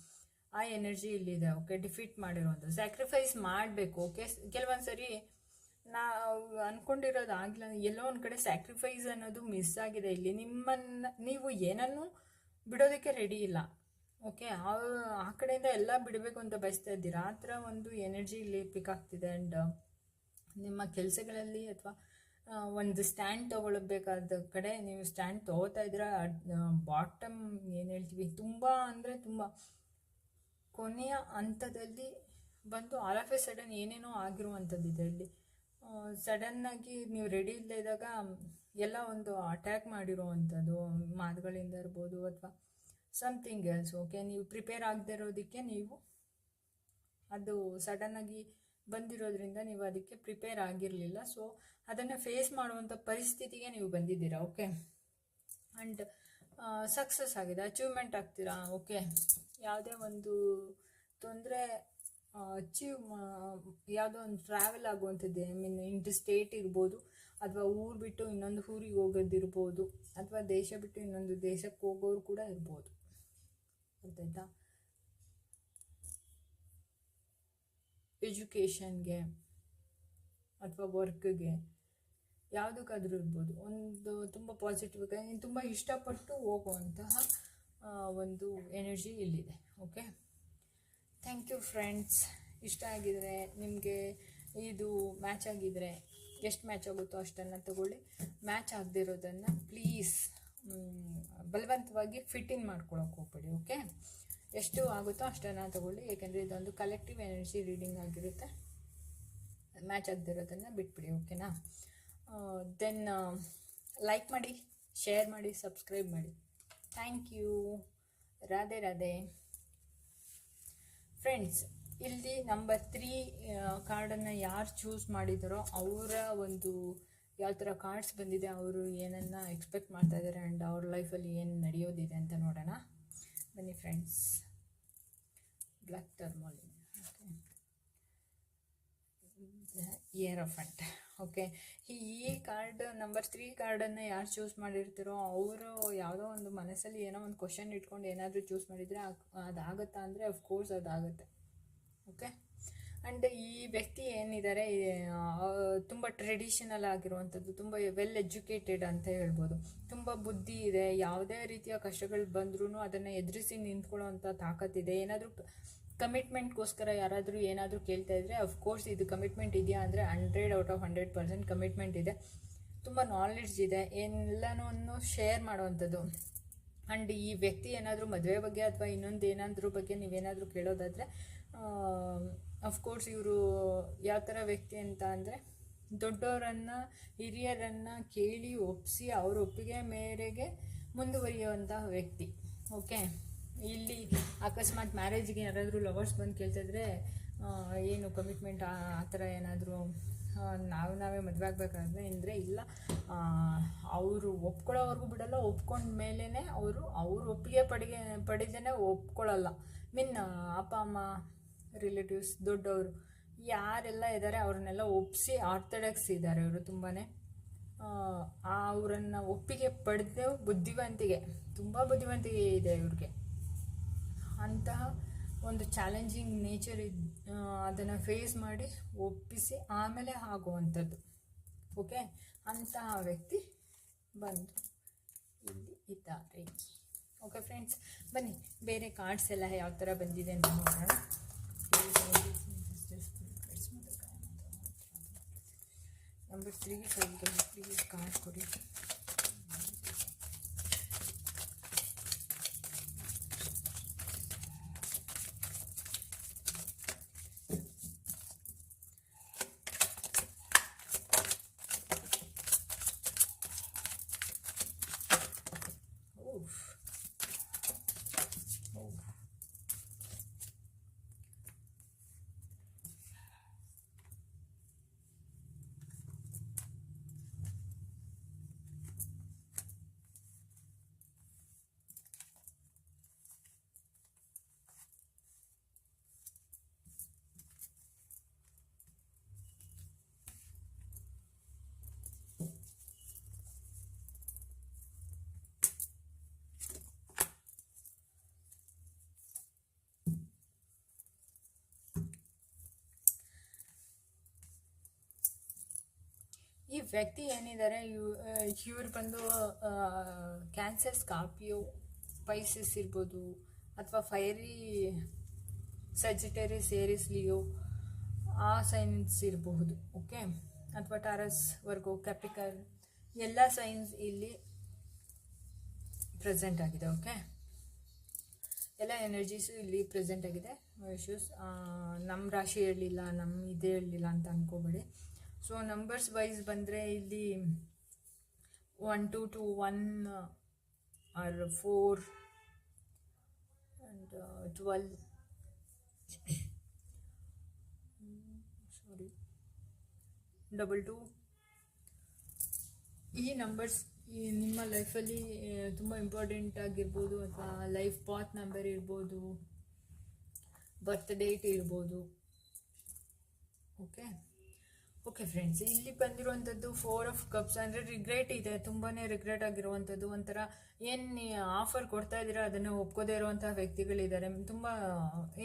ಆ ಎನರ್ಜಿ ಇಲ್ಲಿದೆ. ಓಕೆ, ಡಿಫೀಟ್ ಮಾಡಿರುವಂಥದ್ದು, ಸ್ಯಾಕ್ರಿಫೈಸ್ ಮಾಡಬೇಕು. ಓಕೆ, ಕೆಲವೊಂದು ಸರಿ ನಾವು ಅಂದ್ಕೊಂಡಿರೋದು ಆಗಿಲ್ಲ, ಎಲ್ಲೋ ಒಂದು ಕಡೆ ಸ್ಯಾಕ್ರಿಫೈಸ್ ಅನ್ನೋದು ಮಿಸ್ ಆಗಿದೆ ಇಲ್ಲಿ. ನಿಮ್ಮನ್ನು ನೀವು ಏನನ್ನೂ ಬಿಡೋದಕ್ಕೆ ರೆಡಿ ಇಲ್ಲ. ಓಕೆ, ಆ ಕಡೆಯಿಂದ ಎಲ್ಲ ಬಿಡಬೇಕು ಅಂತ ಬಯಸ್ತಾ ಇದ್ದೀರಾ, ಆ ಥರ ಒಂದು ಎನರ್ಜಿ ಇಲ್ಲಿ ಪಿಕ್ ಆಗ್ತಿದೆ. ಆ್ಯಂಡ್ ನಿಮ್ಮ ಕೆಲಸಗಳಲ್ಲಿ ಅಥವಾ ಒಂದು ಸ್ಟ್ಯಾಂಡ್ ತೊಗೊಳ್ಬೇಕಾದ ಕಡೆ ನೀವು ಸ್ಟ್ಯಾಂಡ್ ತೊಗೋತಾ ಇದ್ದೀರಾ. ಬಾಟಮ್ ಏನು ಹೇಳ್ತೀವಿ, ತುಂಬ ಅಂದರೆ ತುಂಬ ಕೊನೆಯ ಹಂತದಲ್ಲಿ ಬಂದು ಆಲ್ ಆಫ್ ಎ ಸಡನ್ ಏನೇನೋ ಆಗಿರುವಂಥದ್ದಿದೆ ಇಲ್ಲಿ. ಸಡನ್ನಾಗಿ ನೀವು ರೆಡಿ ಇಲ್ಲದೆ ಇದ್ದಾಗ ಎಲ್ಲ ಒಂದು ಅಟ್ಯಾಕ್ ಮಾಡಿರುವಂಥದ್ದು ಮಾತುಗಳಿಂದ ಇರ್ಬೋದು ಅಥವಾ ಸಮಥಿಂಗ್ ಎಲ್ಸ್. ಓಕೆ, ನೀವು ಪ್ರಿಪೇರ್ ಆಗದೆ ಇರೋದಕ್ಕೆ ನೀವು ಅದು ಸಡನ್ನಾಗಿ ಬಂದಿರೋದ್ರಿಂದ ನೀವು ಅದಕ್ಕೆ ಪ್ರಿಪೇರ್ ಆಗಿರಲಿಲ್ಲ. ಸೊ ಅದನ್ನು ಫೇಸ್ ಮಾಡುವಂಥ ಪರಿಸ್ಥಿತಿಗೆ ನೀವು ಬಂದಿದ್ದೀರಾ. ಓಕೆ, ಆ್ಯಂಡ್ ಸಕ್ಸಸ್ ಆಗಿದೆ, ಅಚೀವ್ಮೆಂಟ್ ಆಗ್ತೀರಾ. ಓಕೆ, ಯಾವುದೇ ಒಂದು ತೊಂದರೆ ಯಾವುದೋ ಒಂದು ಟ್ರಾವೆಲ್ ಆಗುವಂಥದ್ದು, ಐ ಮೀನ್ ಇಂಟು ಸ್ಟೇಟ್ ಇರ್ಬೋದು, ಅಥವಾ ಊರು ಬಿಟ್ಟು ಇನ್ನೊಂದು ಊರಿಗೆ ಹೋಗೋದಿರ್ಬೋದು, ಅಥವಾ ದೇಶ ಬಿಟ್ಟು ಇನ್ನೊಂದು ದೇಶಕ್ಕೆ ಹೋಗೋರು ಕೂಡ ಇರ್ಬೋದು. ಗೊತ್ತಾಯ್ತಾ? ಎಜುಕೇಷನ್ಗೆ ಅಥವಾ ವರ್ಕ್ಗೆ ಯಾವುದಕ್ಕಾದ್ರೂ ಇರ್ಬೋದು, ಒಂದು ತುಂಬ ಪಾಸಿಟಿವ್ ಆಗಿ ತುಂಬ ಇಷ್ಟಪಟ್ಟು ಹೋಗುವಂತಹ ಒಂದು ಎನರ್ಜಿ ಇಲ್ಲಿದೆ. Okay, thank you friends. ಇಷ್ಟ ಆಗಿದರೆ, ನಿಮಗೆ ಇದು ಮ್ಯಾಚ್ ಆಗಿದರೆ, ಎಷ್ಟು ಮ್ಯಾಚ್ ಆಗುತ್ತೋ ಅಷ್ಟನ್ನು ತಗೊಳ್ಳಿ. ಮ್ಯಾಚ್ ಆಗದಿರೋದನ್ನು ಪ್ಲೀಸ್ ಬಲವಂತವಾಗಿ ಫಿಟ್ ಇನ್ ಮಾಡ್ಕೊಳಕ್ಕೆ ಹೋಗ್ಬೇಡಿ. ಓಕೆ, ಎಷ್ಟು ಆಗುತ್ತೋ ಅಷ್ಟನ್ನು ತಗೊಳ್ಳಿ, ಏಕೆಂದರೆ ಇದೊಂದು ಕಲೆಕ್ಟಿವ್ ಎನರ್ಜಿ ರೀಡಿಂಗ್ ಆಗಿರುತ್ತೆ. ಮ್ಯಾಚ್ ಆಗದಿರೋದನ್ನು ಬಿಟ್ಬಿಡಿ. ಓಕೆನಾ? ದೆನ್ ಲೈಕ್ ಮಾಡಿ, ಶೇರ್ ಮಾಡಿ, ಸಬ್ಸ್ಕ್ರೈಬ್ ಮಾಡಿ. Thank you. Radhe Radhe friends. ಇಲ್ಲಿ ನಂಬರ್ 3 ಕಾರ್ಡನ್ನು ಯಾರು ಚೂಸ್ ಮಾಡಿದಾರೋ ಅವರ ಒಂದು ಯಾವ ಥರ ಕಾರ್ಡ್ಸ್ ಬಂದಿದೆ, ಅವರು ಏನನ್ನು ಎಕ್ಸ್ಪೆಕ್ಟ್ ಮಾಡ್ತಾ ಇದ್ದಾರೆ ಆ್ಯಂಡ್ ಅವ್ರ ಲೈಫಲ್ಲಿ ಏನು ನಡೆಯೋದಿದೆ ಅಂತ ನೋಡೋಣ ಬನ್ನಿ ಫ್ರೆಂಡ್ಸ್. ಬ್ಲ್ಯಾಕ್ ಟರ್ಮೋಲಿನ್, ಏರೋಫೆಂಟ್. ಓಕೆ, ಈ ಕಾರ್ಡ್ ನಂಬರ್ 3 ಕಾರ್ಡನ್ನು ಯಾರು ಚೂಸ್ ಮಾಡಿರ್ತೀರೋ ಅವರು ಯಾವುದೋ ಒಂದು ಮನಸ್ಸಲ್ಲಿ ಏನೋ ಒಂದು ಕ್ವಶನ್ ಇಟ್ಕೊಂಡು ಏನಾದರೂ ಚೂಸ್ ಮಾಡಿದರೆ ಅದಾಗುತ್ತಾ ಅಂದರೆ ಅಫ್ಕೋರ್ಸ್ ಅದಾಗುತ್ತೆ. ಓಕೆ, ಆ್ಯಂಡ್ ಈ ವ್ಯಕ್ತಿ ಏನಿದ್ದಾರೆ ತುಂಬ ಟ್ರೆಡಿಷನಲ್ ಆಗಿರುವಂಥದ್ದು, ತುಂಬ ವೆಲ್ ಎಜುಕೇಟೆಡ್ ಅಂತ ಹೇಳ್ಬೋದು, ತುಂಬ ಬುದ್ಧಿ ಇದೆ, ಯಾವುದೇ ರೀತಿಯ ಕಷ್ಟಗಳು ಬಂದ್ರೂ ಅದನ್ನು ಎದುರಿಸಿ ನಿಂತ್ಕೊಳ್ಳೋವಂಥ ತಾಕತ್ತಿದೆ. ಏನಾದರೂ ಕಮಿಟ್ಮೆಂಟ್ಗೋಸ್ಕರ ಯಾರಾದರೂ ಏನಾದರೂ ಕೇಳ್ತಾ ಇದ್ದರೆ ಅಫ್ಕೋರ್ಸ್ ಇದು ಕಮಿಟ್ಮೆಂಟ್ ಇದೆಯಾ ಅಂದರೆ 100/100% ಕಮಿಟ್ಮೆಂಟ್ ಇದೆ. ತುಂಬ ನಾಲೆಡ್ಜ್ ಇದೆ, ಎಲ್ಲನೂ ಶೇರ್ ಮಾಡೋವಂಥದ್ದು. ಆ್ಯಂಡ್ ಈ ವ್ಯಕ್ತಿ ಏನಾದರೂ ಮದುವೆ ಬಗ್ಗೆ ಅಥವಾ ಇನ್ನೊಂದು ಏನಾದರೂ ಬಗ್ಗೆ ನೀವೇನಾದರೂ ಕೇಳೋದಾದರೆ ಅಫ್ಕೋರ್ಸ್ ಇವರು ಯಾವ ಥರ ವ್ಯಕ್ತಿ ಅಂತ ಅಂದರೆ ದೊಡ್ಡವರನ್ನು ಹಿರಿಯರನ್ನು ಕೇಳಿ ಒಪ್ಪಿಸಿ ಅವ್ರ ಒಪ್ಪಿಗೆ ಮೇರೆಗೆ ಮುಂದುವರಿಯುವಂತಹ ವ್ಯಕ್ತಿ. ಓಕೆ, ಇಲ್ಲಿ ಅಕಸ್ಮಾತ್ ಮ್ಯಾರೇಜ್ಗೆ ಯಾರಾದರೂ ಲವರ್ಸ್ ಬಂದು ಕೇಳ್ತಿದ್ರೆ ಏನು ಕಮಿಟ್ಮೆಂಟ್ ಆ ಥರ ಏನಾದರೂ ನಾವೇ ಮದುವೆ ಆಗಬೇಕಾದ್ರೆ ಅಂದರೆ ಇಲ್ಲ, ಅವರು ಒಪ್ಕೊಳ್ಳೋವರೆಗೂ ಬಿಡಲ್ಲ, ಒಪ್ಕೊಂಡ ಮೇಲೇ ಅವ್ರ ಒಪ್ಪಿಗೆ ಪಡೆದೇ ಒಪ್ಕೊಳ್ಳಲ್ಲ. ಮೀನ್ ಅಪ್ಪ ಅಮ್ಮ ರಿಲೇಟಿವ್ಸ್ ದೊಡ್ಡವರು ಯಾರೆಲ್ಲ ಇದ್ದಾರೆ ಅವ್ರನ್ನೆಲ್ಲ ಒಪ್ಪಿಸಿ ಆರ್ಥೋಡಾಕ್ಸ್ ಇದ್ದಾರೆ ಇವರು. ತುಂಬಾ ಅವರನ್ನು ಒಪ್ಪಿಗೆ ಪಡೆದು ಬುದ್ಧಿವಂತಿಕೆ, ತುಂಬ ಬುದ್ಧಿವಂತಿಕೆ ಇದೆ ಇವ್ರಿಗೆ. ಅಂತಹ ಒಂದು ಚಾಲೆಂಜಿಂಗ್ ನೇಚರ್ ಅದನ್ನು ಫೇಸ್ ಮಾಡಿ ಒಪ್ಪಿಸಿ ಆಮೇಲೆ ಆಗುವಂಥದ್ದು. ಓಕೆ, ಅಂತಹ ವ್ಯಕ್ತಿ ಬಂದು ಇಲ್ಲಿ ಇದ್ದಾರೆ. ಓಕೆ ಫ್ರೆಂಡ್ಸ್, ಬನ್ನಿ ಬೇರೆ ಕಾರ್ಡ್ಸ್ ಎಲ್ಲ ಯಾವ ಥರ ಬಂದಿದೆ ಅಂತ ನೋಡೋಣ. ನಂಬರ್ 3 ಪ್ಲೀಸ್ ಕಾರ್ಡ್ ಕೊಡಿ. ವ್ಯಕ್ತಿ ಏನಿದ್ದಾರೆ ಇವ್ರು ಬಂದು ಕ್ಯಾನ್ಸರ್, ಸ್ಕಾರ್ಪಿಯೋ, ಪೈಸಿಸ್ ಇರ್ಬೋದು, ಅಥವಾ ಫೈರಿ ಸಜಿಟೇರಿಯಸ್, ಏರಿಸ್, ಲಿಯೋ ಆ ಸೈನ್ಸ್ ಇರಬಹುದು. ಓಕೆ, ಅಥವಾ ಟಾರಸ್, ವರ್ಗೋ, ಕ್ಯಾಪ್ರಿಕಾನ್ ಎಲ್ಲ ಸೈನ್ಸ್ ಇಲ್ಲಿ ಪ್ರೆಸೆಂಟ್ ಆಗಿದೆ. ಓಕೆ, ಎಲ್ಲ ಎನರ್ಜೀಸು ಇಲ್ಲಿ ಪ್ರೆಸೆಂಟ್ ಆಗಿದೆ. ಇಶ್ಯೂಸ್ ನಮ್ಮ ರಾಶಿ ಹೇಳಲಿಲ್ಲ, ನಮ್ಮ ಇದೇ ಹೇಳಲಿಲ್ಲ ಅಂತ ಅಂದ್ಕೋಬೇಡಿ. ಸೊ ನಂಬರ್ಸ್ ವೈಸ್ ಬಂದರೆ ಇಲ್ಲಿ 1 2 to 1 or 4 and 12 ಸಾರಿ 22 ಈ ನಂಬರ್ಸ್ ನಿಮ್ಮ ಲೈಫಲ್ಲಿ ತುಂಬ ಇಂಪಾರ್ಟೆಂಟ್ ಆಗಿರ್ಬೋದು, ಅಥವಾ ಲೈಫ್ ಪಾತ್ ನಂಬರ್ ಇರ್ಬೋದು, ಬರ್ತ್ ಡೇಟ್ ಇರ್ಬೋದು. ಓಕೆ ಫ್ರೆಂಡ್ಸ್, ಇಲ್ಲಿ ಬಂದಿರುವಂಥದ್ದು 4 of Cups ಅಂದರೆ ರಿಗ್ರೆಟ್ ಇದೆ, ತುಂಬಾ ರಿಗ್ರೆಟ್ ಆಗಿರುವಂಥದ್ದು. ಒಂಥರ ಏನು ಆಫರ್ ಕೊಡ್ತಾ ಇದ್ದೀರಾ ಅದನ್ನು ಒಪ್ಕೋದೇ ಇರುವಂಥ ವ್ಯಕ್ತಿಗಳಿದ್ದಾರೆ. ತುಂಬ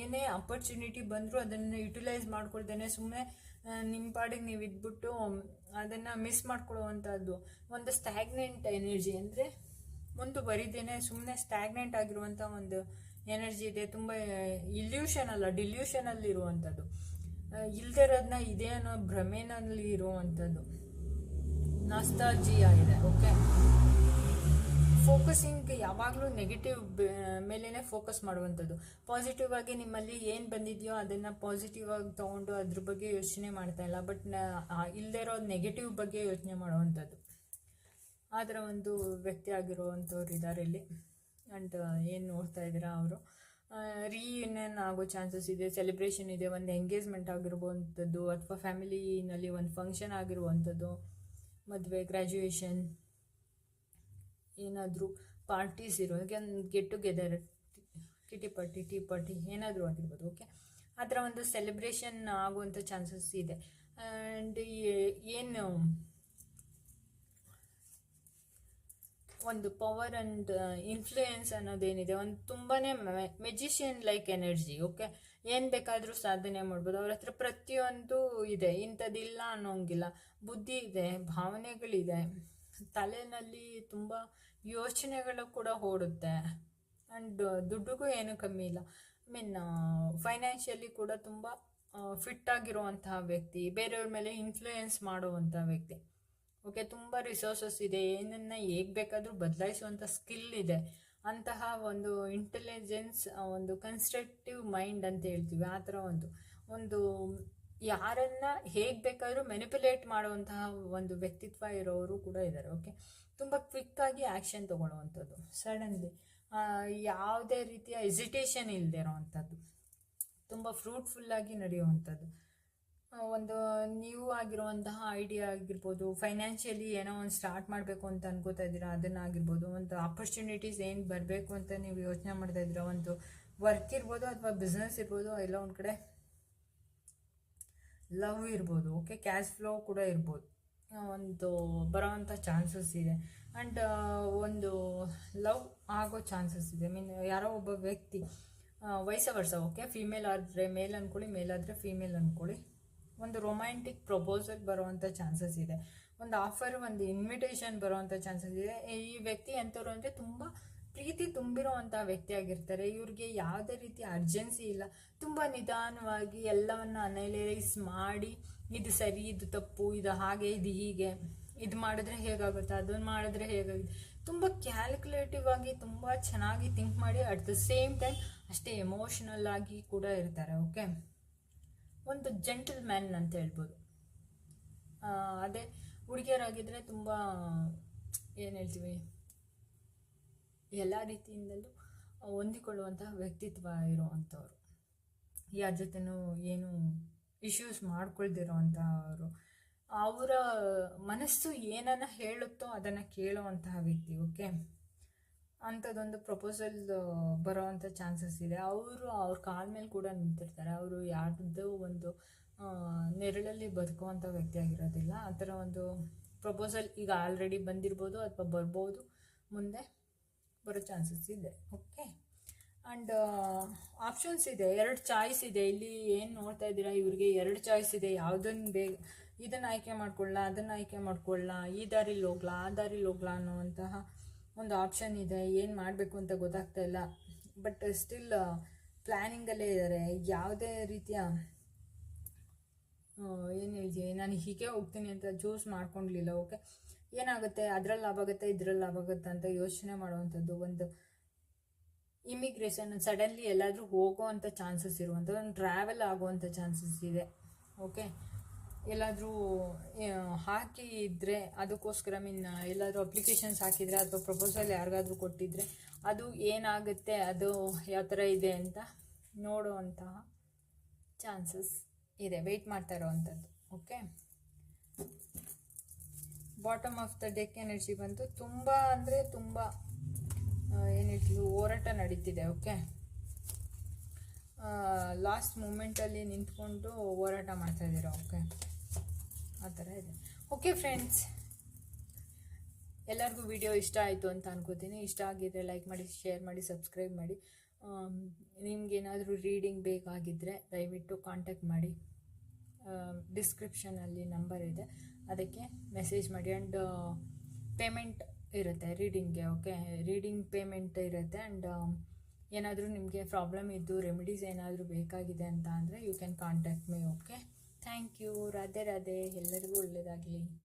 ಏನೇ ಅಪರ್ಚುನಿಟಿ ಬಂದರೂ ಅದನ್ನು ಯುಟಿಲೈಸ್ ಮಾಡ್ಕೊಳ್ತೇನೆ, ಸುಮ್ಮನೆ ನಿಮ್ಮ ಪಾಡಿಗೆ ನೀವು ಇದ್ಬಿಟ್ಟು ಅದನ್ನು ಮಿಸ್ ಮಾಡ್ಕೊಳ್ಳುವಂಥದ್ದು. ಒಂದು ಸ್ಟ್ಯಾಗ್ನೆಂಟ್ ಎನರ್ಜಿ ಅಂದರೆ ಮುಂದುವರಿದೇನೆ ಸುಮ್ಮನೆ ಸ್ಟ್ಯಾಗ್ನೆಂಟ್ ಆಗಿರುವಂಥ ಒಂದು ಎನರ್ಜಿ ಇದೆ. ತುಂಬ ಇಲ್ಯೂಷನ್ ಅಲ್ಲ, ಡಿಲ್ಯೂಷನಲ್ಲಿ ಇರುವಂಥದ್ದು, ಇಲ್ಲದೆ ಇರೋದನ್ನ ಇದೆ ಅನ್ನೋ ಭ್ರಮೆನಲ್ಲಿ ಇರುವಂಥದ್ದು, ನಾಸ್ಟಾಲ್ಜಿಯಾ ಇದೆ. ಓಕೆ, ಫೋಕಸಿಂಗ್ ಯಾವಾಗಲೂ ನೆಗೆಟಿವ್ ಮೇಲೇ ಫೋಕಸ್ ಮಾಡುವಂಥದ್ದು. ಪಾಸಿಟಿವ್ ಆಗಿ ನಿಮ್ಮಲ್ಲಿ ಏನು ಬಂದಿದೆಯೋ ಅದನ್ನು ಪಾಸಿಟಿವ್ ಆಗಿ ತೊಗೊಂಡು ಅದ್ರ ಬಗ್ಗೆ ಯೋಚನೆ ಮಾಡ್ತಾ ಇಲ್ಲ, ಬಟ್ ಇಲ್ಲದೆ ಇರೋ ನೆಗೆಟಿವ್ ಬಗ್ಗೆ ಯೋಚನೆ ಮಾಡುವಂಥದ್ದು. ಆ ಥರ ಒಂದು ವ್ಯಕ್ತಿ ಆಗಿರುವಂಥವ್ರು ಇದ್ದಾರೆ ಇಲ್ಲಿ. ಆ್ಯಂಡ್ ಏನು ನೋಡ್ತಾ ಇದ್ದೀರಾ, ಅವರು ರೀಯೂನಿಯನ್ ಆಗೋ ಚಾನ್ಸಸ್ ಇದೆ, ಸೆಲೆಬ್ರೇಷನ್ ಇದೆ, ಒಂದು ಎಂಗೇಜ್ಮೆಂಟ್ ಆಗಿರುವಂಥದ್ದು, ಅಥವಾ ಫ್ಯಾಮಿಲಿನಲ್ಲಿ ಒಂದು ಫಂಕ್ಷನ್ ಆಗಿರುವಂಥದ್ದು, ಮದುವೆ, ಗ್ರ್ಯಾಜುಯೇಷನ್, ಏನಾದರೂ ಪಾರ್ಟೀಸ್ ಇರೋ get together, ಕಿಟಿ party, tea party ಏನಾದರೂ ಆಗಿರ್ಬೋದು. ಓಕೆ, ಆ ಥರ ಒಂದು ಸೆಲೆಬ್ರೇಷನ್ ಆಗುವಂಥ ಚಾನ್ಸಸ್ ಇದೆ. ಆ್ಯಂಡ್ ಏನು ಒಂದು ಪವರ್ ಆ್ಯಂಡ್ ಇನ್ಫ್ಲೂಯೆನ್ಸ್ ಅನ್ನೋದೇನಿದೆ, ಒಂದು ತುಂಬಾ ಮೆಜಿಷಿಯನ್ ಲೈಕ್ ಎನರ್ಜಿ. ಓಕೆ, ಏನು ಬೇಕಾದರೂ ಸಾಧನೆ ಮಾಡ್ಬೋದು. ಅವ್ರ ಹತ್ರ ಪ್ರತಿಯೊಂದು ಇದೆ, ಇಂಥದ್ದಿಲ್ಲ ಅನ್ನೋಂಗಿಲ್ಲ. ಬುದ್ಧಿ ಇದೆ, ಭಾವನೆಗಳಿದೆ, ತಲೆಯಲ್ಲಿ ತುಂಬ ಯೋಚನೆಗಳು ಕೂಡ ಓಡುತ್ತೆ. ಆ್ಯಂಡ್ ದುಡ್ಡಿಗೂ ಏನು ಕಮ್ಮಿ ಇಲ್ಲ. ಫೈನಾನ್ಷಿಯಲಿ ಕೂಡ ತುಂಬ ಫಿಟ್ ಆಗಿರುವಂತಹ ವ್ಯಕ್ತಿ, ಬೇರೆಯವ್ರ ಮೇಲೆ ಇನ್ಫ್ಲೂಯೆನ್ಸ್ ಮಾಡುವಂಥ ವ್ಯಕ್ತಿ. ಓಕೆ, ತುಂಬ ರಿಸೋರ್ಸಸ್ ಇದೆ, ಏನನ್ನ ಹೇಗೆ ಬೇಕಾದರೂ ಬದಲಾಯಿಸುವಂಥ ಸ್ಕಿಲ್ ಇದೆ. ಅಂತಹ ಒಂದು ಇಂಟೆಲಿಜೆನ್ಸ್, ಒಂದು ಕನ್ಸ್ಟ್ರಕ್ಟಿವ್ ಮೈಂಡ್ ಅಂತ ಹೇಳ್ತೀವಿ, ಆ ಥರ ಒಂದು ಯಾರನ್ನ ಹೇಗೆ ಬೇಕಾದರೂ ಮೆನಿಪ್ಯುಲೇಟ್ ಮಾಡುವಂತಹ ಒಂದು ವ್ಯಕ್ತಿತ್ವ ಇರೋರು ಕೂಡ ಇದ್ದಾರೆ. ಓಕೆ, ತುಂಬ ಕ್ವಿಕ್ಕಾಗಿ ಆ್ಯಕ್ಷನ್ ತೊಗೊಳ್ಳುವಂಥದ್ದು, ಸಡನ್ಲಿ ಯಾವುದೇ ರೀತಿಯ ಎಸಿಟೇಷನ್ ಇಲ್ಲದೆ ಇರೋವಂಥದ್ದು, ತುಂಬ ಫ್ರೂಟ್ಫುಲ್ಲಾಗಿ ನಡೆಯುವಂಥದ್ದು. ಒಂದು ನ್ಯೂ ಆಗಿರುವಂತಹ ಐಡಿಯಾ ಆಗಿರ್ಬೋದು, ಫೈನಾನ್ಷಿಯಲಿ ಏನೋ ಒಂದು ಸ್ಟಾರ್ಟ್ ಮಾಡಬೇಕು ಅಂತ ಅನ್ಕೋತಾ ಇದ್ದೀರಾ ಅದನ್ನಾಗಿರ್ಬೋದು, ಒಂದು ಆಪರ್ಚುನಿಟೀಸ್ ಏನು ಬರಬೇಕು ಅಂತ ನೀವು ಯೋಚನೆ ಮಾಡ್ತಾ ಇದ್ದೀರಾ, ಒಂದು ವರ್ಕ್ ಇರ್ಬೋದು ಅಥವಾ ಬಿಸ್ನೆಸ್ ಇರ್ಬೋದು, ಎಲ್ಲ ಒಂದು ಕಡೆ ಲವ್ ಇರ್ಬೋದು. ಓಕೆ, ಕ್ಯಾಶ್ ಫ್ಲೋ ಕೂಡ ಇರ್ಬೋದು, ಒಂದು ಬರೋವಂಥ ಚಾನ್ಸಸ್ ಇದೆ. ಆ್ಯಂಡ್ ಒಂದು ಲವ್ ಆಗೋ ಚಾನ್ಸಸ್ ಇದೆ. ಯಾರೋ ಒಬ್ಬ ವ್ಯಕ್ತಿ ವಯಸ್ಸ ವರ್ಷ, ಓಕೆ, ಫೀಮೇಲ್ ಆದರೆ ಮೇಲ್ ಅಂದ್ಕೊಳ್ಳಿ, ಮೇಲ್ ಆದರೆ ಫೀಮೇಲ್ ಅಂದ್ಕೊಳ್ಳಿ, ಒಂದು ರೊಮ್ಯಾಂಟಿಕ್ ಪ್ರಪೋಸಲ್ ಬರುವಂಥ ಚಾನ್ಸಸ್ ಇದೆ, ಒಂದು ಆಫರ್, ಒಂದು ಇನ್ವಿಟೇಷನ್ ಬರುವಂಥ ಚಾನ್ಸಸ್ ಇದೆ. ಈ ವ್ಯಕ್ತಿ ಎಂಥವ್ರು ಅಂದರೆ ತುಂಬ ಪ್ರೀತಿ ತುಂಬಿರುವಂಥ ವ್ಯಕ್ತಿ ಆಗಿರ್ತಾರೆ. ಇವ್ರಿಗೆ ಯಾವುದೇ ರೀತಿ ಅರ್ಜೆನ್ಸಿ ಇಲ್ಲ, ತುಂಬ ನಿಧಾನವಾಗಿ ಎಲ್ಲವನ್ನು ಅನಲೈಸ್ ಮಾಡಿ, ಇದು ಸರಿ, ಇದು ತಪ್ಪು, ಇದು ಹಾಗೆ, ಇದು ಹೀಗೆ, ಇದು ಮಾಡಿದ್ರೆ ಹೇಗಾಗುತ್ತೆ, ಅದನ್ನು ಮಾಡಿದ್ರೆ ಹೇಗಾಗುತ್ತೆ, ತುಂಬ ಕ್ಯಾಲ್ಕುಲೇಟಿವ್ ಆಗಿ ತುಂಬ ಚೆನ್ನಾಗಿ ಥಿಂಕ್ ಮಾಡಿ, ಅಟ್ ದ ಸೇಮ್ ಟೈಮ್ ಅಷ್ಟೇ ಎಮೋಷ್ನಲ್ ಆಗಿ ಕೂಡ ಇರ್ತಾರೆ. ಓಕೆ, ಒಂದು ಜೆಂಟಲ್ ಮ್ಯಾನ್ ಅಂತ ಹೇಳ್ಬೋದು. ಅದೇ ಹುಡುಗಿಯರಾಗಿದ್ದರೆ ತುಂಬ ಏನು ಹೇಳ್ತೀವಿ, ಎಲ್ಲ ರೀತಿಯಿಂದಲೂ ಹೊಂದಿಕೊಳ್ಳುವಂತಹ ವ್ಯಕ್ತಿತ್ವ ಇರುವಂಥವ್ರು, ಯಾರ ಜೊತೆನೂ ಏನು ಇಶ್ಯೂಸ್ ಮಾಡ್ಕೊಳ್ದಿರೋವಂಥವ್ರು, ಅವರ ಮನಸ್ಸು ಏನನ್ನ ಹೇಳುತ್ತೋ ಅದನ್ನು ಕೇಳುವಂತಹ ವ್ಯಕ್ತಿ. ಓಕೆ, ಅಂಥದ್ದೊಂದು ಪ್ರಪೋಸಲ್ ಬರೋವಂಥ ಚಾನ್ಸಸ್ ಇದೆ. ಅವ್ರ ಕಾಲ ಮೇಲೆ ಕೂಡ ನಿಂತಿರ್ತಾರೆ, ಅವರು ಯಾರ್ದು ಒಂದು ನೆರಳಲ್ಲಿ ಬದುಕುವಂಥ ವ್ಯಕ್ತಿ ಆಗಿರೋದಿಲ್ಲ. ಆ ಥರ ಒಂದು ಪ್ರಪೋಸಲ್ ಈಗ ಆಲ್ರೆಡಿ ಬಂದಿರ್ಬೋದು ಅಥವಾ ಬರ್ಬೋದು, ಮುಂದೆ ಬರೋ ಚಾನ್ಸಸ್ ಇದೆ. ಓಕೆ, ಆ್ಯಂಡ್ ಆಪ್ಷನ್ಸ್ ಇದೆ, 2 ಚಾಯ್ಸ್ ಇದೆ. ಇಲ್ಲಿ ಏನು ನೋಡ್ತಾ ಇದ್ದೀರಾ, ಇವ್ರಿಗೆ 2 ಚಾಯ್ಸ್ ಇದೆ. ಇದನ್ನು ಆಯ್ಕೆ ಮಾಡ್ಕೊಳ್ಳ, ಅದನ್ನು ಆಯ್ಕೆ ಮಾಡ್ಕೊಳ್ಳ, ಈ ದಾರಿಲಿ ಹೋಗ್ಲಾ ಆ ದಾರಿಲಿ ಹೋಗ್ಲಾ ಅನ್ನುವಂತಹ ಒಂದು ಆಪ್ಷನ್ ಇದೆ. ಏನು ಮಾಡಬೇಕು ಅಂತ ಗೊತ್ತಾಗ್ತಾ ಇಲ್ಲ. ಬಟ್ ಸ್ಟಿಲ್ ಪ್ಲ್ಯಾನಿಂಗಲ್ಲೇ ಇದ್ದಾರೆ. ಯಾವುದೇ ರೀತಿಯ ಏನು ಹೇಳ್ತೀವಿ, ನಾನು ಹೀಗೆ ಹೋಗ್ತೀನಿ ಅಂತ ಚೂಸ್ ಮಾಡ್ಕೊಂಡಿಲ್ಲ. ಓಕೆ, ಏನಾಗುತ್ತೆ, ಅದರಲ್ಲಿ ಲಾಭ ಆಗುತ್ತೆ, ಇದರಲ್ಲಿ ಲಾಭ ಆಗುತ್ತೆ ಅಂತ ಯೋಚನೆ ಮಾಡುವಂಥದ್ದು. ಒಂದು ಇಮಿಗ್ರೇಷನ್ ಸಡನ್ಲಿ ಎಲ್ಲಾದರೂ ಹೋಗೋವಂಥ ಚಾನ್ಸಸ್ ಇರುವಂಥ ಒಂದು ಟ್ರಾವೆಲ್ ಆಗುವಂಥ ಚಾನ್ಸಸ್ ಇದೆ. ಓಕೆ, ಎಲ್ಲಾದರೂ ಹಾಕಿ ಇದ್ದರೆ ಅದಕ್ಕೋಸ್ಕರ ಎಲ್ಲಾದರೂ ಅಪ್ಲಿಕೇಶನ್ಸ್ ಹಾಕಿದರೆ ಅಥವಾ ಪ್ರಪೋಸಲ್ ಯಾರಿಗಾದ್ರೂ ಕೊಟ್ಟಿದ್ರೆ ಅದು ಏನಾಗುತ್ತೆ, ಅದು ಯಾವ ಥರ ಇದೆ ಅಂತ ನೋಡುವಂತಹ ಚಾನ್ಸಸ್ ಇದೆ. ವೆಯ್ಟ್ ಮಾಡ್ತಾ ಇರೋವಂಥದ್ದು. Okay, bottom of the deck energy ಬಂತು. ತುಂಬ ಅಂದರೆ ತುಂಬ ಏನು ಹೇಳ್ತೀವಿ, ಹೋರಾಟ ನಡೀತಿದೆ. ಓಕೆ, ಲಾಸ್ಟ್ ಮೂಮೆಂಟಲ್ಲಿ ನಿಂತ್ಕೊಂಡು ಹೋರಾಟ ಮಾಡ್ತಾ ಇದ್ದೀರಾ. ಓಕೆ, ಆ ಥರ ಇದೆ. ಓಕೆ ಫ್ರೆಂಡ್ಸ್, ಎಲ್ಲರಿಗೂ ವಿಡಿಯೋ ಇಷ್ಟ ಆಯಿತು ಅಂತ ಅನ್ಕೋತೀನಿ. ಇಷ್ಟ ಆಗಿದ್ರೆ ಲೈಕ್ ಮಾಡಿ, ಶೇರ್ ಮಾಡಿ, ಸಬ್ಸ್ಕ್ರೈಬ್ ಮಾಡಿ. ನಿಮ್ಗೇನಾದರೂ ರೀಡಿಂಗ್ ಬೇಕಾಗಿದ್ದರೆ ದಯವಿಟ್ಟು ಕಾಂಟ್ಯಾಕ್ಟ್ ಮಾಡಿ. ಡಿಸ್ಕ್ರಿಪ್ಷನಲ್ಲಿ ನಂಬರ್ ಇದೆ, ಅದಕ್ಕೆ ಮೆಸೇಜ್ ಮಾಡಿ. ಆ್ಯಂಡ್ ಪೇಮೆಂಟ್ ಇರುತ್ತೆ ರೀಡಿಂಗ್ಗೆ. ಓಕೆ, ರೀಡಿಂಗ್ ಪೇಮೆಂಟ್ ಇರುತ್ತೆ. ಆ್ಯಂಡ್ ಏನಾದರೂ ನಿಮಗೆ ಪ್ರಾಬ್ಲಮ್ ಇದ್ದು ರೆಮಿಡೀಸ್ ಏನಾದರೂ ಬೇಕಾಗಿದೆ ಅಂತ ಅಂದರೆ you can contact me. Okay, thank you. Radhe Radhe. ಎಲ್ಲರಿಗೂ ಒಳ್ಳೆಯದಾಗಲಿ.